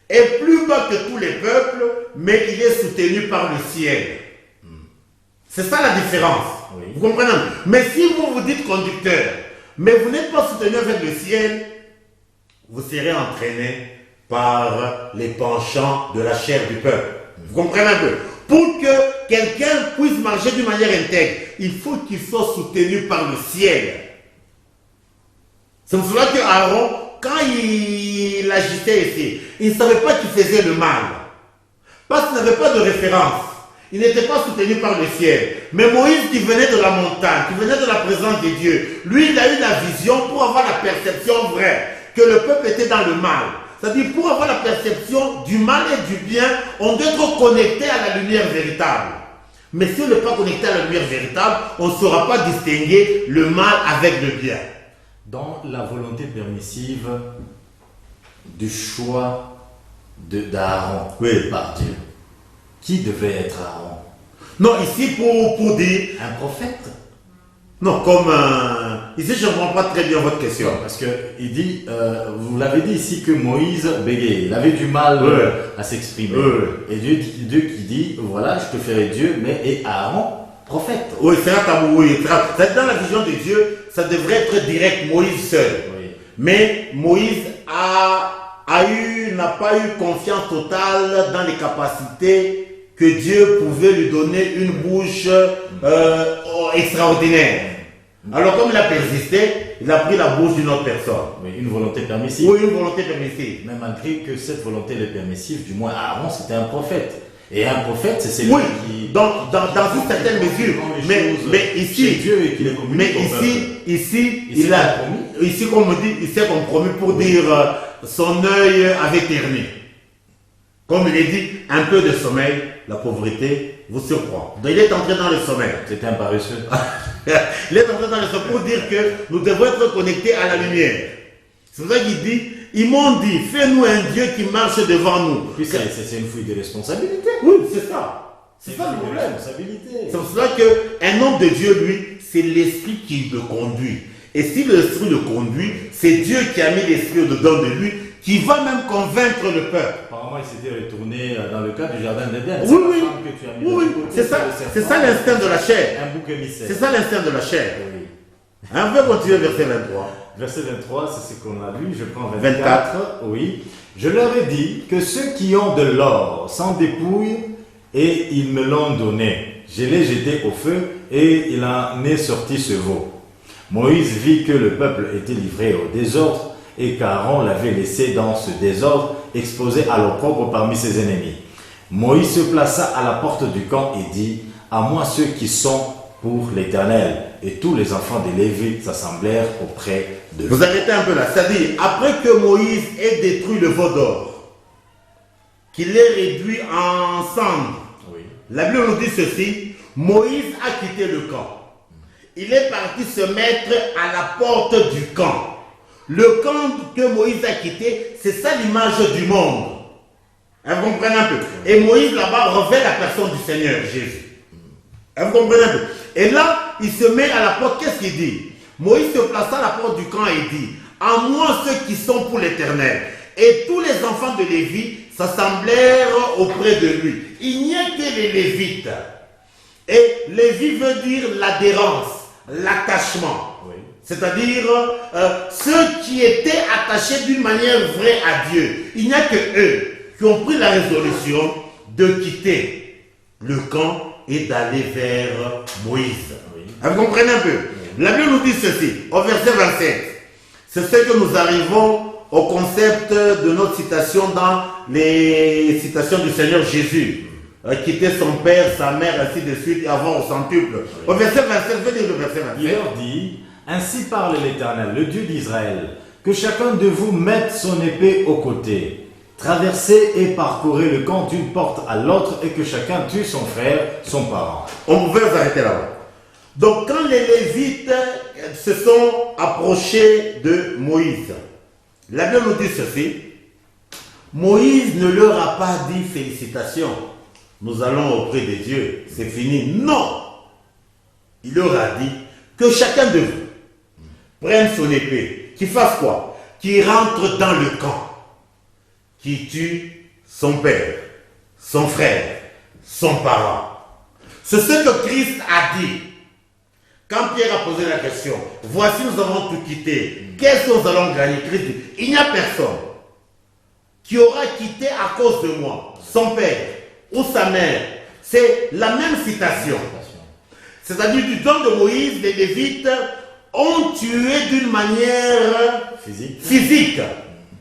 est plus bas que tous les peuples, mais il est soutenu par le ciel. C'est ça la différence. Oui. Vous comprenez? Mais si vous vous dites conducteur, mais vous n'êtes pas soutenu avec le ciel, vous serez entraîné par les penchants de la chair du peuple. Vous comprenez un peu? Pour que quelqu'un puisse marcher d'une manière intègre, il faut qu'il soit soutenu par le ciel. C'est pour cela que Aaron, quand il agissait ici, il ne savait pas qu'il faisait le mal. Parce qu'il n'avait pas de référence. Il n'était pas soutenu par le ciel. Mais Moïse qui venait de la montagne, qui venait de la présence de Dieu, lui il a eu la vision pour avoir la perception vraie que le peuple était dans le mal. C'est-à-dire pour avoir la perception du mal et du bien, on doit être connecté à la lumière véritable. Mais si on n'est pas connecté à la lumière véritable, on ne saura pas distinguer le mal avec le bien. Dans la volonté permissive du choix d'Aaron par Dieu, qui devait être Aaron? Non, ici pour dire... Un prophète? Non, comme... ici je ne comprends pas très bien votre question. Non, parce qu'il dit, vous l'avez dit ici que Moïse bégayait, il avait du mal à s'exprimer. Et Dieu qui dit, voilà, je te ferai Dieu, mais et Aaron, prophète. Oui, c'est un tabou, oui. Dans la vision de Dieu, ça devrait être direct Moïse seul. Oui. Mais Moïse n'a pas eu confiance totale dans les capacités que Dieu pouvait lui donner une bouche extraordinaire. Alors comme il a persisté, il a pris la bouche d'une autre personne. Oui, une volonté permissive. Oui, une volonté permissive. Mais malgré que cette volonté est permissive, du moins Aaron c'était un prophète. Et un prophète, c'est celui qui... dans une certaine mesure. Mais ici, Dieu et qu'il est mais ici, comme on dit, il s'est compromis pour dire son œil avait terni. Comme il est dit, un peu de sommeil, la pauvreté vous surprend. Donc il est entré dans le sommeil. C'était un paresseux. Il est entré dans le sommeil pour dire que nous devons être connectés à la lumière. C'est pour ça qu'il dit, ils m'ont dit, fais-nous un Dieu qui marche devant nous. Puis c'est une fuite de responsabilité. Oui, c'est ça. C'est ça le problème. C'est pour cela qu'un homme de Dieu, lui, c'est l'esprit qui le conduit. Et si l'esprit le conduit, c'est Dieu qui a mis l'esprit au-dedans de lui, qui va même convaincre le peuple. Apparemment, il s'était retourné dans le cadre du jardin d'Éden. Oui, c'est ça l'instinct de la chair. Un bouc émissaire. C'est ça l'instinct de la chair. Oui. On peut continuer verset 23. Verset 23, c'est ce qu'on a lu. Je prends 24. Oui. Je leur ai dit que ceux qui ont de l'or s'en dépouillent et ils me l'ont donné. Je l'ai jeté au feu et il en est sorti ce veau. Moïse vit que le peuple était livré au désordre et qu'Aaron l'avait laissé dans ce désordre, exposé à l'opprobre parmi ses ennemis. Moïse se plaça à la porte du camp et dit, à moi ceux qui sont pour l'Éternel. Et tous les enfants des Lévites s'assemblèrent auprès de lui. Vous arrêtez un peu là, c'est-à-dire, après que Moïse ait détruit le veau d'or, qu'il l'ait réduit en cendres, la Bible nous dit ceci, Moïse a quitté le camp. Il est parti se mettre à la porte du camp. Le camp que Moïse a quitté, c'est ça l'image du monde. Vous comprenez un peu? Et Moïse là-bas revêt la personne du Seigneur Jésus. Vous comprenez un peu? Et là, il se met à la porte. Qu'est-ce qu'il dit? Moïse se plaça à la porte du camp et dit, à moi ceux qui sont pour l'Éternel. Et tous les enfants de Lévi s'assemblèrent auprès de lui. Il n'y a que les Lévites. Et Lévi veut dire l'adhérence, l'attachement. C'est-à-dire ceux qui étaient attachés d'une manière vraie à Dieu. Il n'y a que eux qui ont pris la résolution de quitter le camp et d'aller vers Moïse. Vous comprenez un peu? La Bible nous dit ceci, au verset 27. C'est ce que nous arrivons au concept de notre citation dans les citations du Seigneur Jésus. Quitter son père, sa mère, ainsi de suite, et avoir au centuple. Au verset 27, je vais lire le verset 27. Il leur dit, ainsi parle l'Éternel, le Dieu d'Israël, que chacun de vous mette son épée au côté, traversez et parcourez le camp d'une porte à l'autre, et que chacun tue son frère, son parent. On pouvait s'arrêter là-bas. Donc quand les Lévites se sont approchés de Moïse, la Bible nous dit ceci, Moïse ne leur a pas dit félicitations, nous allons auprès de Dieu, c'est fini. Non! Il leur a dit que chacun de vous prenne son épée, qu'il fasse quoi? Qu'il rentre dans le camp, qu'il tue son père, son frère, son parent. C'est ce que Christ a dit. Quand Pierre a posé la question, voici nous avons tout quitté, qu'est-ce que nous allons gagner? Christ dit, il n'y a personne qui aura quitté à cause de moi, son père ou sa mère. C'est la même citation. C'est-à-dire du temps de Moïse, les Lévites ont tué d'une manière physique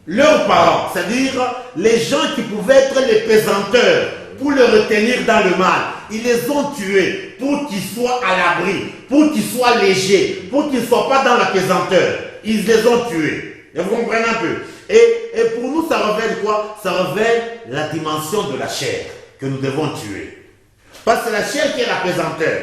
leurs parents, c'est-à-dire les gens qui pouvaient être les pesanteurs pour les retenir dans le mal. Ils les ont tués pour qu'ils soient à l'abri, pour qu'ils soient légers, pour qu'ils ne soient pas dans la pesanteur. Ils les ont tués. Et vous comprenez un peu? Et pour nous, ça révèle quoi? Ça révèle la dimension de la chair que nous devons tuer. Parce que c'est la chair qui est la pesanteur.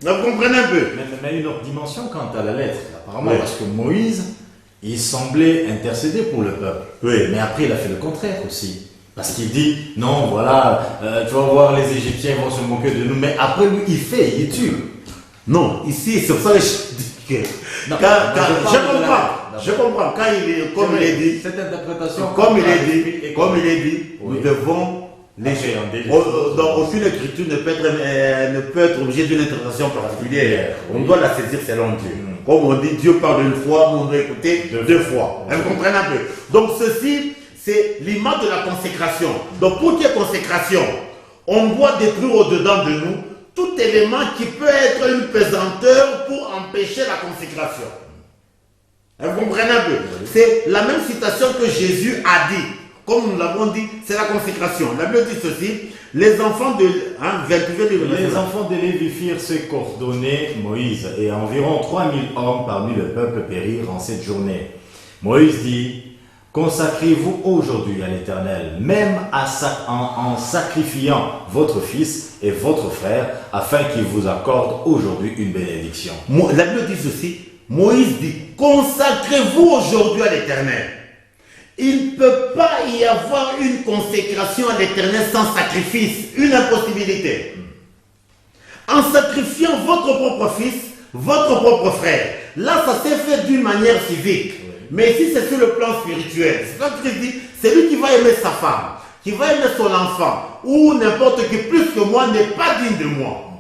Vous comprenez un peu? Mais une autre dimension quant à la lettre, apparemment, oui. Parce que Moïse, il semblait intercéder pour le peuple. Oui. Mais après, il a fait le contraire aussi. Parce qu'il dit, non, voilà, tu vas voir, les Égyptiens vont se moquer de nous. Mais après, lui, il tue. Non, ici, c'est pour ça que je dis que... Non, je comprends. Quand il est, comme il est dit, cette interprétation, comme il est dit, oui. Nous devons léger. Aucune écriture ne peut être obligée d'une interprétation particulière. On doit la saisir selon Dieu. Comme on dit, Dieu parle une fois, mais on doit écouter deux fois. Vous comprenez un peu? Donc ceci, c'est l'image de la consécration. Donc pour qu'il y ait consécration, on doit détruire au-dedans de nous tout élément qui peut être une pesanteur pour empêcher la consécration. Vous comprenez un peu? C'est la même citation que Jésus a dit. Comme nous l'avons dit, c'est la consécration. La Bible dit ceci, les enfants de... Les enfants de Lévi firent ce qu'ordonnait Moïse, et environ 3000 hommes parmi le peuple périrent en cette journée. Moïse dit, consacrez-vous aujourd'hui à l'Éternel, même en sacrifiant votre fils et votre frère, afin qu'il vous accorde aujourd'hui une bénédiction. La Bible dit ceci, Moïse dit, consacrez-vous aujourd'hui à l'Éternel. Il ne peut pas y avoir une consécration à l'Éternel sans sacrifice, une impossibilité. En sacrifiant votre propre fils, votre propre frère, là ça s'est fait d'une manière civique. Mais ici c'est sur le plan spirituel. C'est ça que je dis, c'est lui qui va aimer sa femme, qui va aimer son enfant, ou n'importe qui plus que moi n'est pas digne de moi.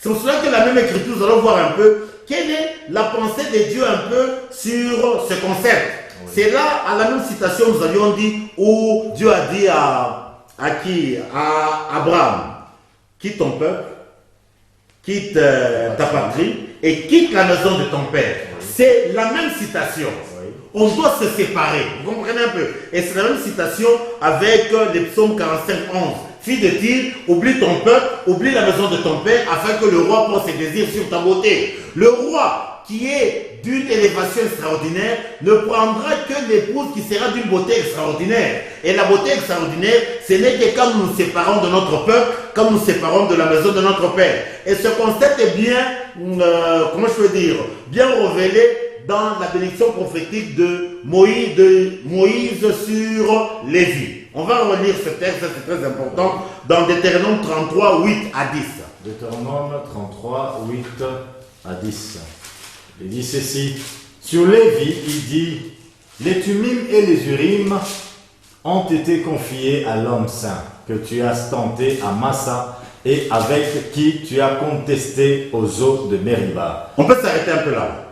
C'est pour cela que la même écriture, nous allons voir un peu quelle est la pensée de Dieu un peu sur ce concept. C'est là, à la même citation, nous avions dit, où Dieu a dit à qui? À Abraham, quitte ton peuple, quitte ta patrie, et quitte la maison de ton père. C'est la même citation. On doit se séparer, vous comprenez un peu? Et c'est la même citation avec les psaumes 45, 11. Fille de Tyr, oublie ton peuple, oublie la maison de ton père, afin que le roi porte ses désirs sur ta beauté. Le roi qui est d'une élévation extraordinaire ne prendra que l'épouse qui sera d'une beauté extraordinaire. Et la beauté extraordinaire, ce n'est que quand nous nous séparons de notre peuple, quand nous nous séparons de la maison de notre père. Et ce concept est bien, comment je peux dire, bien révélé dans la bénédiction prophétique de Moïse sur Lévi. On va relire ce texte, c'est très important, dans Deutéronome 33, 8 à 10. Deutéronome 33, 8 à 10. Il dit ceci, sur Lévi, il dit, les Tumim et les Urim ont été confiés à l'homme saint que tu as tenté à Massa et avec qui tu as contesté aux eaux de Mériba. On peut s'arrêter un peu là.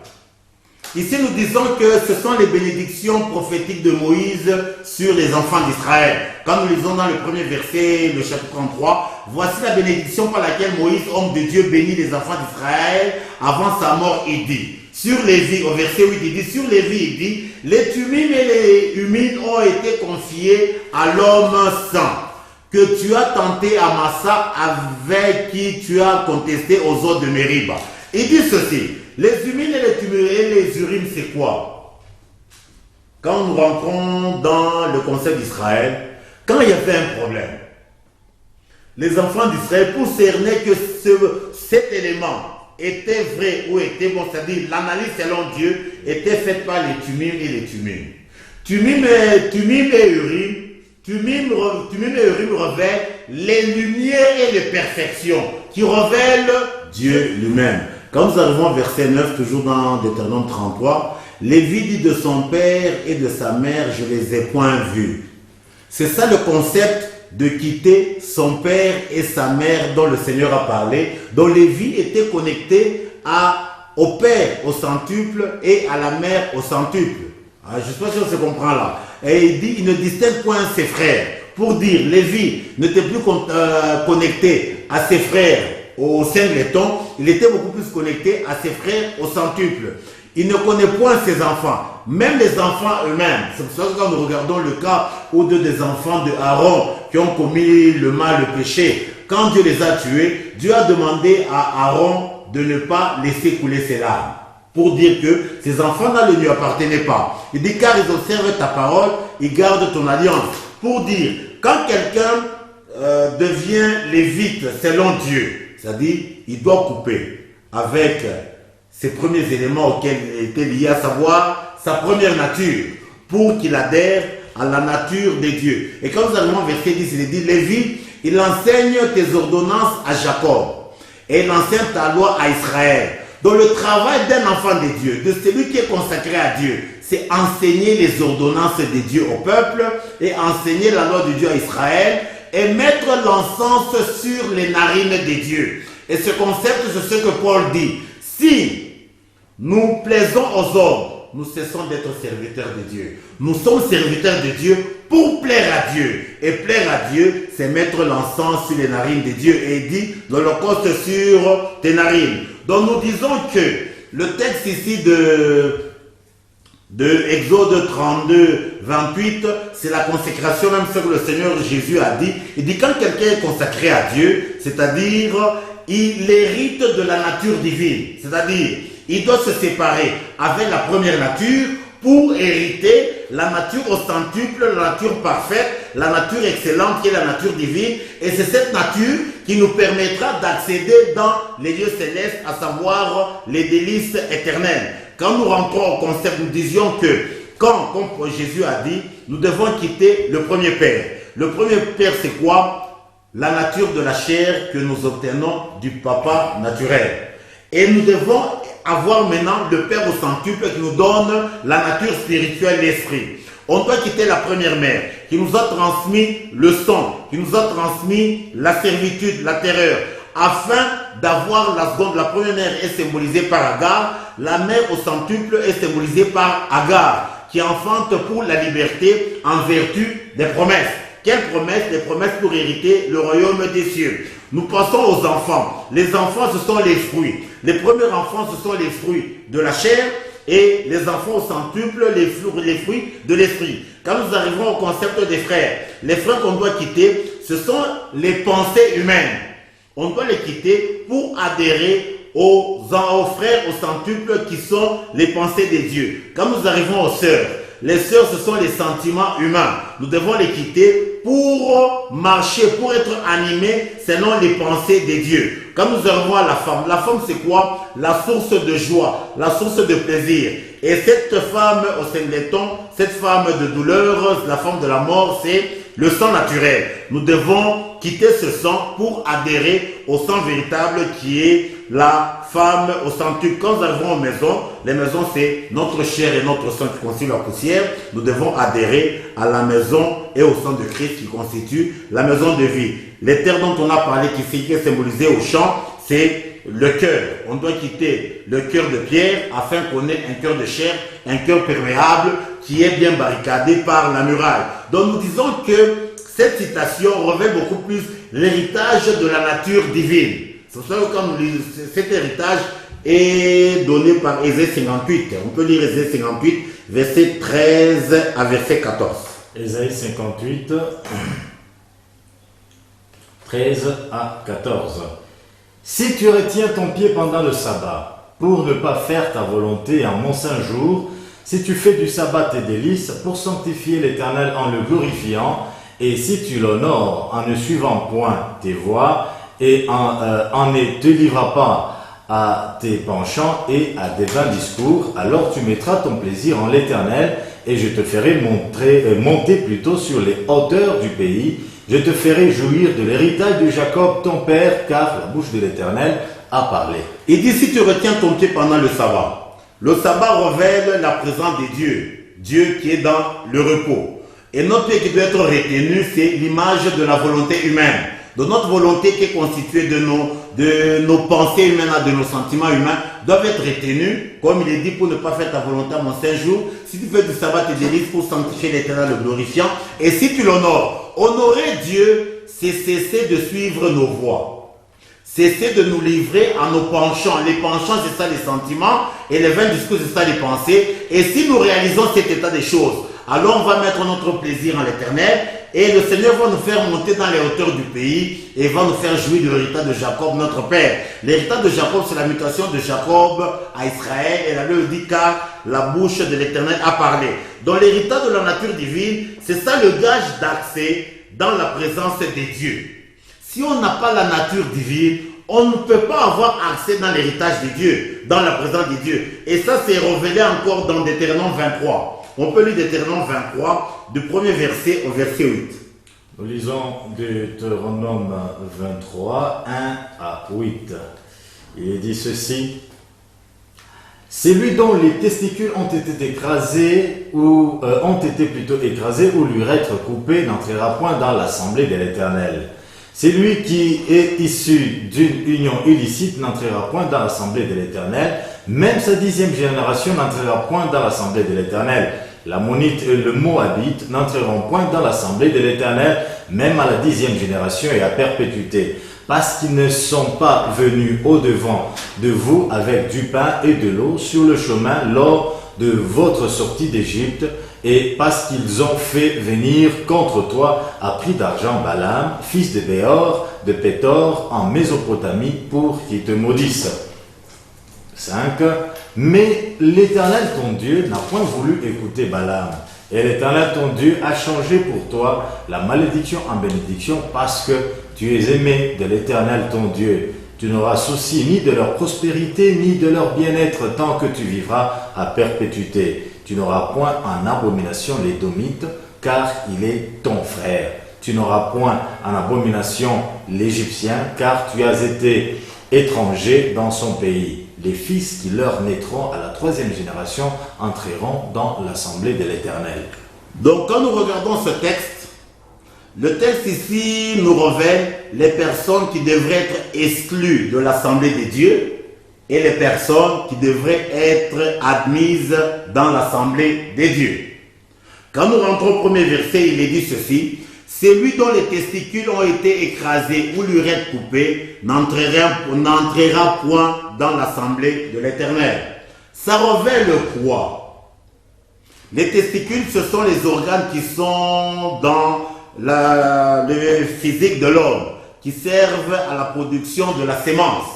Ici, nous disons que ce sont les bénédictions prophétiques de Moïse sur les enfants d'Israël. Quand nous lisons dans le premier verset, le chapitre 33, voici la bénédiction par laquelle Moïse, homme de Dieu, bénit les enfants d'Israël avant sa mort, il dit. Sur Lévi, au verset 8, il dit, sur Lévi, il dit, les Tumim et les Umim ont été confiés à l'homme saint que tu as tenté à Massa, avec qui tu as contesté aux eaux de Mériba. Il dit ceci, les Umim et les Tumim et les Urim, c'est quoi? Quand nous rentrons dans le concept d'Israël, quand il y avait un problème, les enfants d'Israël, pour cerner que cet élément était vrai ou était bon, c'est-à-dire l'analyse selon Dieu était faite par les Tumim et les Tumim. Tumim et Urim, Tumim et Urim révèlent les lumières et les perfections qui révèlent Dieu lui-même. Quand nous arrivons au verset 9, toujours dans Deutéronome 33, Lévi dit de son père et de sa mère, je les ai point vus. C'est ça le concept de quitter son père et sa mère dont le Seigneur a parlé, dont Lévi était connecté au père au centuple et à la mère au centuple. Je ne sais pas si on se comprend là. Et il dit, il ne distingue point ses frères. Pour dire, Lévi n'était plus connecté à ses frères au singleton, il était beaucoup plus connecté à ses frères au centuple. Il ne connaît point ses enfants, même les enfants eux-mêmes. C'est pour ça que quand nous regardons le cas où des enfants de Aaron qui ont commis le mal, le péché, quand Dieu les a tués, Dieu a demandé à Aaron de ne pas laisser couler ses larmes. Pour dire que ces enfants-là ne lui appartenaient pas. Il dit, car ils observent ta parole, ils gardent ton alliance. Pour dire, quand quelqu'un devient lévite selon Dieu, c'est-à-dire, il doit couper avec ces premiers éléments auxquels il était lié, à savoir sa première nature, pour qu'il adhère à la nature de Dieu. Et quand nous arrivons au verset 10, il dit, Lévi, il enseigne tes ordonnances à Jacob, et il enseigne ta loi à Israël. Donc le travail d'un enfant de Dieu, de celui qui est consacré à Dieu, c'est enseigner les ordonnances de Dieu au peuple et enseigner la loi de Dieu à Israël et mettre l'encens sur les narines de Dieu. Et ce concept, c'est ce que Paul dit. Si nous plaisons aux hommes, nous cessons d'être serviteurs de Dieu. Nous sommes serviteurs de Dieu pour plaire à Dieu. Et plaire à Dieu, c'est mettre l'encens sur les narines de Dieu. Et il dit, l'holocauste sur tes narines. Donc nous disons que le texte ici de Exode 32, 28, c'est la consécration, même ce que le Seigneur Jésus a dit. Il dit quand quelqu'un est consacré à Dieu, c'est-à-dire il hérite de la nature divine, c'est-à-dire il doit se séparer avec la première nature pour hériter la nature au centuple, la nature parfaite, la nature excellente qui est la nature divine. Et c'est cette nature qui nous permettra d'accéder dans les lieux célestes, à savoir les délices éternelles. Quand nous rentrons au concept, nous disions que quand, comme Jésus a dit, nous devons quitter le premier père. Le premier père, c'est quoi? La nature de la chair que nous obtenons du papa naturel. Et nous devons avoir maintenant le Père au centuple qui nous donne la nature spirituelle, l'esprit. On doit quitter la première mère qui nous a transmis le sang, qui nous a transmis la servitude, la terreur, afin d'avoir la seconde. La première mère est symbolisée par Agar, la mère au centuple est symbolisée par Agar, qui enfante pour la liberté en vertu des promesses. Quelles promesses? Les promesses pour hériter le royaume des cieux. Nous passons aux enfants. Les enfants, ce sont les fruits. Les premiers enfants, ce sont les fruits de la chair, et les enfants au centuple, les fruits de l'esprit. Quand nous arrivons au concept des frères, les frères qu'on doit quitter, ce sont les pensées humaines. On doit les quitter pour adhérer aux frères au centuple qui sont les pensées des dieux. Quand nous arrivons aux sœurs, les sœurs, ce sont les sentiments humains. Nous devons les quitter pour marcher, pour être animés selon les pensées des dieux. Quand nous arrivons à la femme c'est quoi? La source de joie, la source de plaisir. Et cette femme au singleton, cette femme de douleur, la femme de la mort, c'est le sang naturel. Nous devons quitter ce sang pour adhérer au sang véritable qui est la femme au centuple. Quand nous arrivons aux maisons, les maisons c'est notre chair et notre sang qui constituent la poussière. Nous devons adhérer à la maison et au sang de Christ qui constitue la maison de vie. Les terres dont on a parlé qui est symbolisé au champ, c'est le cœur. On doit quitter le cœur de pierre afin qu'on ait un cœur de chair, un cœur perméable qui est bien barricadé par la muraille. Donc nous disons que cette citation révèle beaucoup plus l'héritage de la nature divine. C'est pour ça que quand nous lisons cet héritage est donné par Ésaïe 58. On peut lire Ésaïe 58, verset 13 à verset 14. Ésaïe 58, 13 à 14. Si tu retiens ton pied pendant le sabbat, pour ne pas faire ta volonté en mon saint jour, si tu fais du sabbat tes délices, pour sanctifier l'Éternel en le glorifiant, et si tu l'honores en ne suivant point tes voies, et en ne te livrant pas à tes penchants et à des vains discours, alors tu mettras ton plaisir en l'Éternel, et je te ferai monter plutôt sur les hauteurs du pays. Je te ferai jouir de l'héritage de Jacob ton père, car la bouche de l'Éternel a parlé. Il dit, si tu retiens ton pied pendant le sabbat révèle la présence de Dieu, Dieu qui est dans le repos. Et notre pied qui doit être retenu, c'est l'image de la volonté humaine, de notre volonté qui est constituée de nos pensées humaines, de nos sentiments humains, doivent être retenus, comme il est dit, pour ne pas faire ta volonté à mon saint jour. Si tu fais du sabbat tes délices pour sanctifier l'Éternel, le glorifiant, et si tu l'honores, honorer Dieu, c'est cesser de suivre nos voies. Cesser de nous livrer à nos penchants. Les penchants, c'est ça les sentiments, et les vains discours, c'est ça les pensées. Et si nous réalisons cet état des choses, alors on va mettre notre plaisir en l'Éternel, et le Seigneur va nous faire monter dans les hauteurs du pays, et va nous faire jouir de l'héritage de Jacob, notre Père. L'héritage de Jacob, c'est la mutation de Jacob à Israël, et la Bible dit car la bouche de l'Éternel a parlé. Donc l'héritage de la nature divine, c'est ça le gage d'accès dans la présence des dieux. Si on n'a pas la nature divine, on ne peut pas avoir accès dans l'héritage de Dieu, dans la présence de Dieu. Et ça, c'est révélé encore dans Deutéronome 23. On peut lire Deutéronome 23, du premier verset au verset 8. Nous lisons Deutéronome 23, 1 à 8. Il est dit ceci. Celui dont les testicules ont été écrasés ou l'urètre coupé n'entrera point dans l'assemblée de l'Éternel. Celui qui est issu d'une union illicite n'entrera point dans l'assemblée de l'Éternel. Même sa 10e génération n'entrera point dans l'assemblée de l'Éternel. L'Ammonite et le Moabite n'entreront point dans l'assemblée de l'Éternel, même à la 10e génération et à perpétuité, parce qu'ils ne sont pas venus au-devant de vous avec du pain et de l'eau sur le chemin lors de votre sortie d'Égypte, et parce qu'ils ont fait venir contre toi à prix d'argent Balaam, fils de Béor, de Pétor, en Mésopotamie, pour qu'il te maudisse. 5. Mais l'Éternel ton Dieu n'a point voulu écouter Balaam. Et l'Éternel ton Dieu a changé pour toi la malédiction en bénédiction, parce que tu es aimé de l'Éternel ton Dieu. Tu n'auras souci ni de leur prospérité, ni de leur bien-être tant que tu vivras à perpétuité. Tu n'auras point en abomination l'Édomite, car il est ton frère. Tu n'auras point en abomination l'Égyptien, car tu as été étranger dans son pays. Les fils qui leur naîtront à la 3e génération entreront dans l'assemblée de l'Éternel. Donc quand nous regardons ce texte, le texte ici nous révèle les personnes qui devraient être exclues de l'assemblée des dieux et les personnes qui devraient être admises dans l'assemblée des dieux. Quand nous rentrons au premier verset, il est dit ceci: celui dont les testicules ont été écrasés ou l'urètre coupé n'entrera point dans l'assemblée de l'Éternel. Ça révèle quoi? Les testicules, ce sont les organes qui sont dans le physique de l'homme, qui servent à la production de la sémence.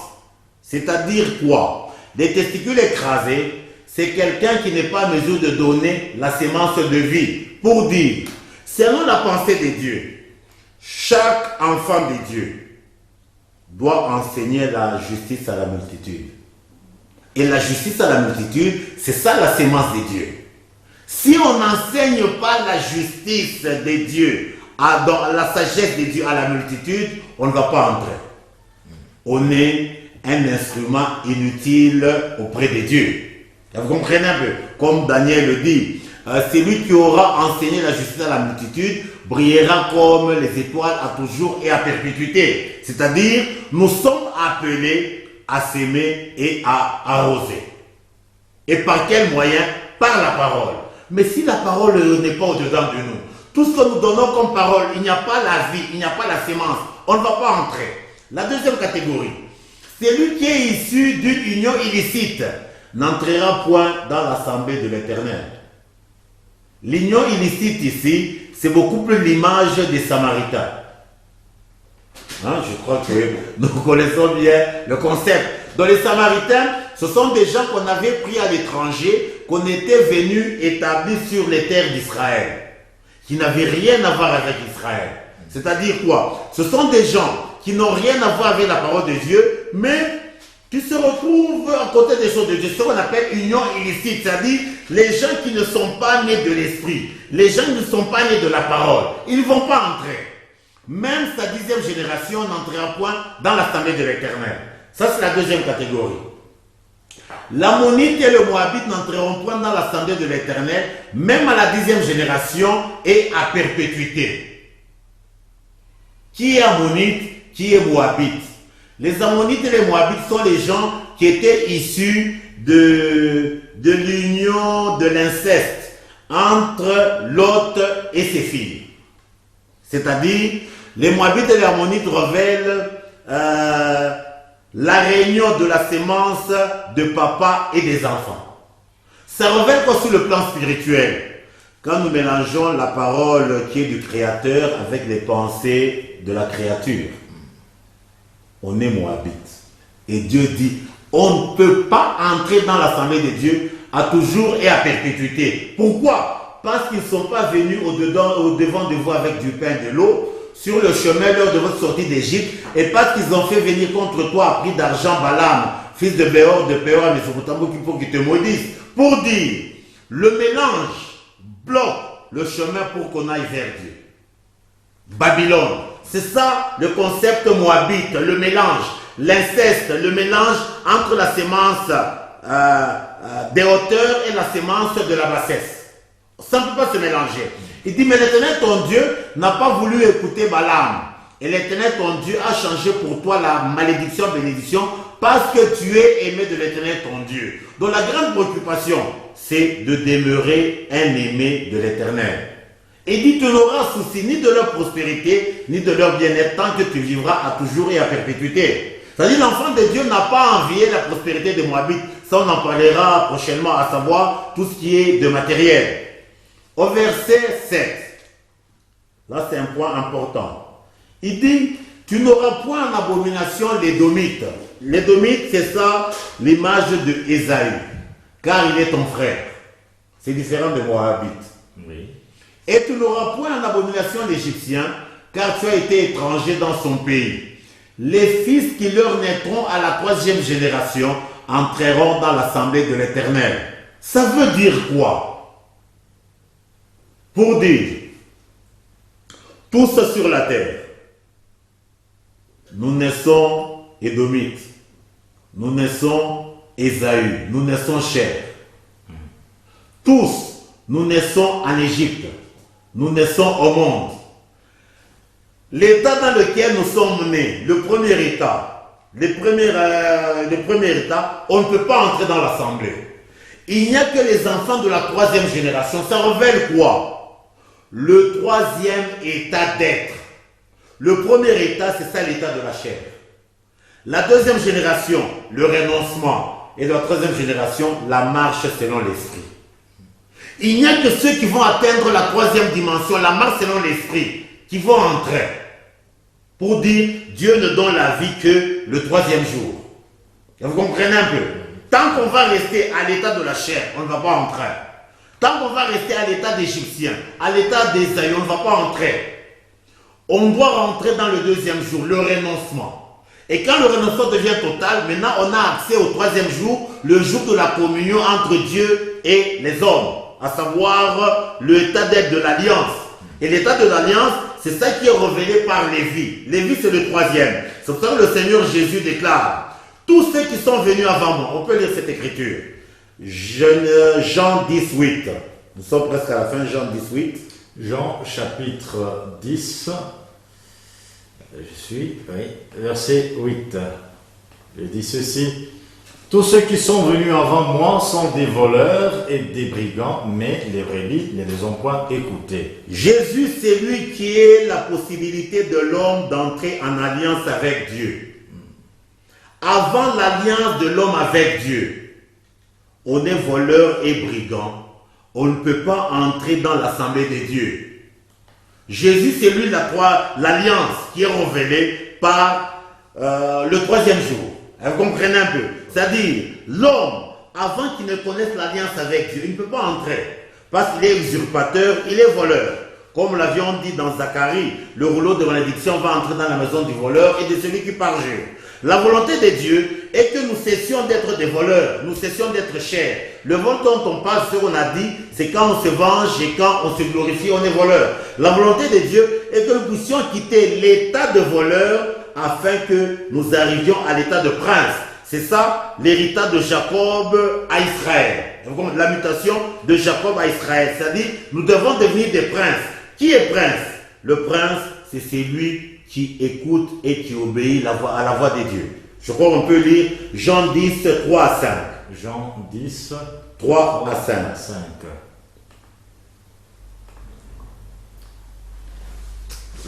C'est-à-dire quoi? Les testicules écrasés, c'est quelqu'un qui n'est pas en mesure de donner la sémence de vie. Pour dire, selon la pensée de Dieu, chaque enfant de Dieu doit enseigner la justice à la multitude. Et la justice à la multitude, c'est ça la sémence de Dieu. Si on n'enseigne pas la justice de Dieu, dans la sagesse de Dieu à la multitude, on ne va pas entrer. On est un instrument inutile auprès de Dieu. Vous comprenez un peu? Comme Daniel le dit, celui qui aura enseigné la justice à la multitude brillera comme les étoiles à toujours et à perpétuité. C'est-à-dire, nous sommes appelés à s'aimer et à arroser. Et par quel moyen? Par la parole. Mais si la parole n'est pas au-dedans de nous, tout ce que nous donnons comme parole, il n'y a pas la vie, il n'y a pas la sémence, on ne va pas entrer. La deuxième catégorie, celui qui est issu d'une union illicite n'entrera point dans l'assemblée de l'Éternel. L'union illicite ici, c'est beaucoup plus l'image des Samaritains. Je crois que nous connaissons bien le concept. Dans les Samaritains, ce sont des gens qu'on avait pris à l'étranger, qu'on était venus établir sur les terres d'Israël, qui n'avaient rien à voir avec Israël. C'est-à-dire quoi? Ce sont des gens qui n'ont rien à voir avec la parole de Dieu, mais tu te retrouves à côté des choses de Dieu, ce qu'on appelle union illicite, c'est-à-dire les gens qui ne sont pas nés de l'esprit, les gens qui ne sont pas nés de la parole, ils ne vont pas entrer. Même sa 10e génération n'entrera point dans l'assemblée de l'Éternel. Ça, c'est la deuxième catégorie. L'Ammonite et le Moabite n'entreront point dans l'assemblée de l'Éternel, même à la 10e génération et à perpétuité. Qui est Ammonite? Qui est Moabite? Les Ammonites et les Moabites sont les gens qui étaient issus de l'union, de l'inceste entre Lot et ses filles. C'est-à-dire, les Moabites et les Ammonites révèlent la réunion de la sémence de papa et des enfants. Ça révèle quoi sur le plan spirituel? Quand nous mélangeons la parole qui est du Créateur avec les pensées de la créature, on est Moabite. Et Dieu dit, on ne peut pas entrer dans l'assemblée de Dieu à toujours et à perpétuité. Pourquoi? Parce qu'ils ne sont pas venus au-devant de vous avec du pain et de l'eau, sur le chemin lors de votre sortie d'Égypte, et parce qu'ils ont fait venir contre toi à prix d'argent Balaam, fils de Béor, à Mésopotamie, pour qu'il te maudisse, pour dire, le mélange bloque le chemin pour qu'on aille vers Dieu. Babylone, c'est ça le concept moabite, le mélange, l'inceste, le mélange entre la sémence des hauteurs et la sémence de la bassesse. Ça ne peut pas se mélanger. Il dit, mais l'Éternel ton Dieu n'a pas voulu écouter Balaam. Et l'Éternel ton Dieu a changé pour toi la malédiction, bénédiction, parce que tu es aimé de l'Éternel ton Dieu. Donc la grande préoccupation, c'est de demeurer un aimé de l'Éternel. Et dit, tu n'auras souci ni de leur prospérité, ni de leur bien-être, tant que tu vivras à toujours et à perpétuité. C'est-à-dire, l'enfant de Dieu n'a pas envié la prospérité des Moabites. Ça, on en parlera prochainement, à savoir tout ce qui est de matériel. Au verset 7, là c'est un point important. Il dit, tu n'auras point en abomination l'Édomite. L'Édomite, c'est ça l'image de Ésaü, car il est ton frère. C'est différent de Moabite. Oui. Et tu n'auras point en abomination l'Égyptien, car tu as été étranger dans son pays. Les fils qui leur naîtront à la 3e génération entreront dans l'assemblée de l'Éternel. Ça veut dire quoi? Pour dire, tous sur la terre, nous naissons Édomites, nous naissons Ésaü, nous naissons Cher. Tous, nous naissons en Égypte, nous naissons au monde. L'état dans lequel nous sommes nés, le premier état, on ne peut pas entrer dans l'assemblée. Il n'y a que les enfants de la 3e génération. Ça révèle quoi? Le 3e état d'être. Le premier état, c'est ça l'état de la chair. La 2e génération, le renoncement. Et la 3e génération, la marche selon l'esprit. Il n'y a que ceux qui vont atteindre la 3e dimension, la marche selon l'esprit, qui vont entrer. Pour dire, Dieu ne donne la vie que le 3e jour. Vous comprenez un peu? Tant qu'on va rester à l'état de la chair, on ne va pas entrer. Tant qu'on va rester à l'état d'Égyptien, à l'état d'Ésaü, on ne va pas entrer. On doit rentrer dans le 2e jour, le renoncement. Et quand le renoncement devient total, maintenant on a accès au 3e jour, le jour de la communion entre Dieu et les hommes, à savoir l'état d'être de l'alliance. Et l'état de l'alliance, c'est ça qui est révélé par Lévi. Lévi, c'est le 3e. C'est pour ça que le Seigneur Jésus déclare, tous ceux qui sont venus avant moi, on peut lire cette écriture. Jean 18. Nous sommes presque à la fin, Jean 18. Jean chapitre 10. Verset 8. Je dis ceci. Tous ceux qui sont venus avant moi sont des voleurs et des brigands, mais les brebis ne les ont point écoutés. Jésus, c'est lui qui est la possibilité de l'homme d'entrer en alliance avec Dieu. Avant l'alliance de l'homme avec Dieu, on est voleur et brigand. On ne peut pas entrer dans l'assemblée de Dieu. Jésus, c'est lui l'alliance qui est révélée par le 3e jour. Vous comprenez un peu? C'est-à-dire, l'homme, avant qu'il ne connaisse l'alliance avec Dieu, il ne peut pas entrer. Parce qu'il est usurpateur, il est voleur. Comme l'avions dit dans Zacharie, le rouleau de malédiction va entrer dans la maison du voleur et de celui qui parjure. La volonté de Dieu est que nous cessions d'être des voleurs, nous cessions d'être chers. Le vol dont on parle, ce qu'on a dit, c'est quand on se venge et quand on se glorifie, on est voleur. La volonté de Dieu est que nous puissions quitter l'état de voleur afin que nous arrivions à l'état de prince. C'est ça l'héritage de Jacob à Israël. La mutation de Jacob à Israël. C'est-à-dire, nous devons devenir des princes. Qui est prince? Le prince, c'est celui qui écoute et qui obéit à la voix de Dieu. Je crois qu'on peut lire Jean 10, 3 à 5. Jean 10, 3 à 5.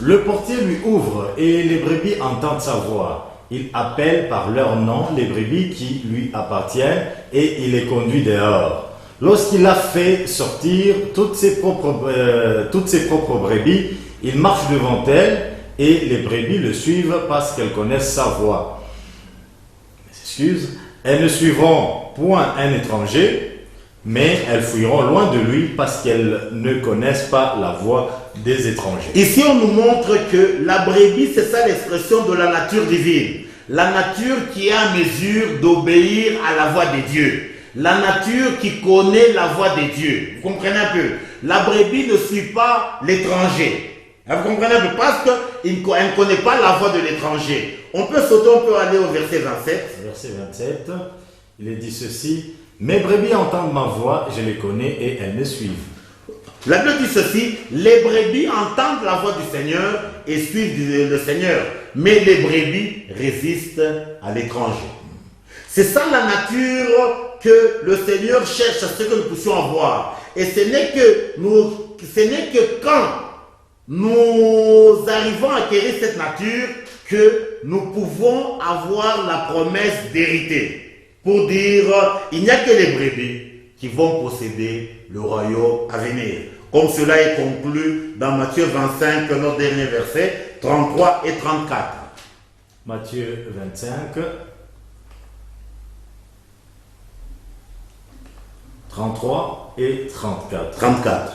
Le portier lui ouvre et les brebis entendent sa voix. Il appelle par leur nom les brebis qui lui appartiennent et il les conduit dehors. Lorsqu'il a fait sortir toutes ses propres brebis, il marche devant elles et les brebis le suivent parce qu'elles connaissent sa voix. Elles ne suivront point un étranger, mais elles fuiront loin de lui parce qu'elles ne connaissent pas la voix des étrangers. Ici, on nous montre que la brebis, c'est ça l'expression de la nature divine. La nature qui est en mesure d'obéir à la voix de Dieu. La nature qui connaît la voix de Dieu. Vous comprenez un peu? La brebis ne suit pas l'étranger. Vous comprenez un peu? Parce qu'elle ne connaît pas la voix de l'étranger. On peut sauter, on peut aller au verset 27. Verset 27, il est dit ceci. Mes brebis entendent ma voix, je les connais et elles me suivent. La Bible dit ceci, les brebis entendent la voix du Seigneur et suivent le Seigneur, mais les brebis résistent à l'étranger. C'est ça la nature que le Seigneur cherche à ce que nous puissions avoir. Et ce n'est que quand nous arrivons à acquérir cette nature que nous pouvons avoir la promesse d'hériter. Pour dire, il n'y a que les brebis qui vont posséder le royaume à venir. Comme cela est conclu dans Matthieu 25, notre dernier verset, 33 et 34. Matthieu 25, 33 et 34. 34.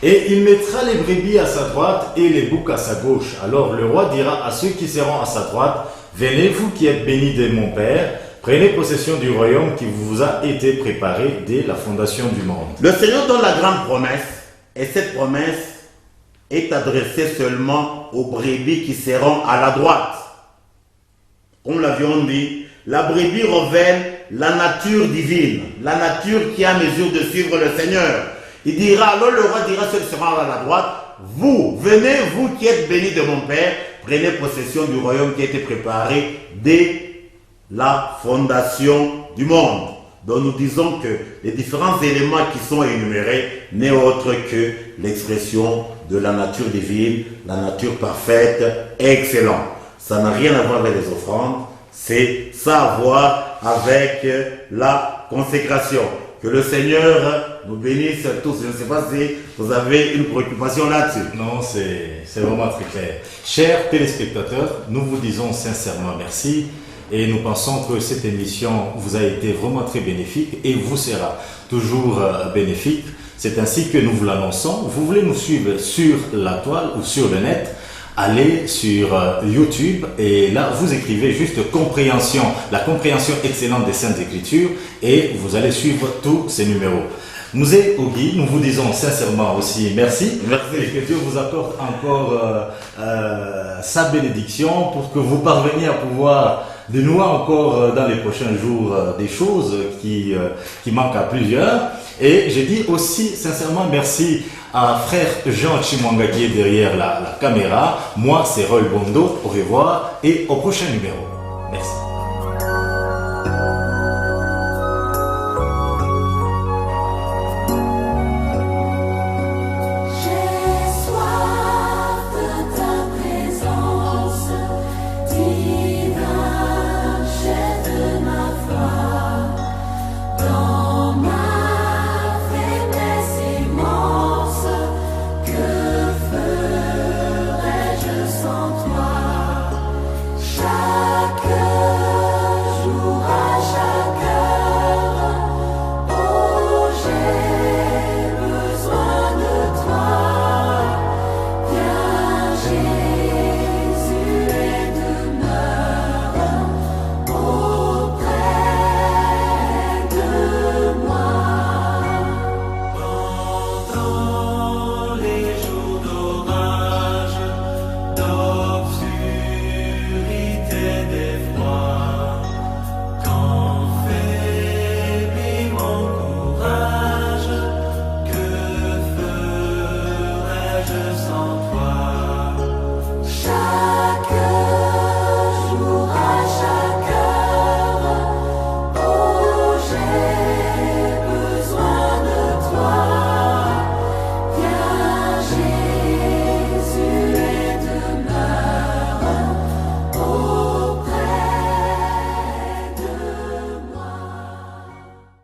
Et il mettra les brebis à sa droite et les boucs à sa gauche. Alors le roi dira à ceux qui seront à sa droite, venez vous qui êtes bénis de mon Père, prenez possession du royaume qui vous a été préparé dès la fondation du monde. Le Seigneur donne la grande promesse, et cette promesse est adressée seulement aux brebis qui seront à la droite. Comme l'avions dit, la brebis révèle la nature divine, la nature qui est en mesure de suivre le Seigneur. Il dira, alors le roi dira à ceux qui seront à la droite, vous, venez, vous qui êtes bénis de mon Père, prenez possession du royaume qui a été préparé dès la fondation du monde. Donc nous disons que les différents éléments qui sont énumérés n'est autre que l'expression de la nature divine, la nature parfaite et excellente. Ça n'a rien à voir avec les offrandes, c'est ça à voir avec la consécration. Que le Seigneur nous bénisse tous. Je ne sais pas si vous avez une préoccupation là-dessus. Non, c'est vraiment très clair. Chers téléspectateurs, nous vous disons sincèrement merci et nous pensons que cette émission vous a été vraiment très bénéfique et vous sera toujours bénéfique. C'est ainsi que nous vous l'annonçons. Vous voulez nous suivre sur la toile ou sur le net, allez sur YouTube et là vous écrivez juste compréhension, la compréhension excellente des Saintes Écritures et vous allez suivre tous ces numéros. Nous et Ogi, nous vous disons sincèrement aussi merci. Merci. Et que Dieu vous accorde encore sa bénédiction pour que vous parveniez à pouvoir dénouer encore dans les prochains jours des choses qui manquent à plusieurs. Et j'ai dit aussi sincèrement merci à frère Jean Chimwanga qui est derrière la caméra. Moi, c'est Roy Bondo. Au revoir et au prochain numéro. Merci.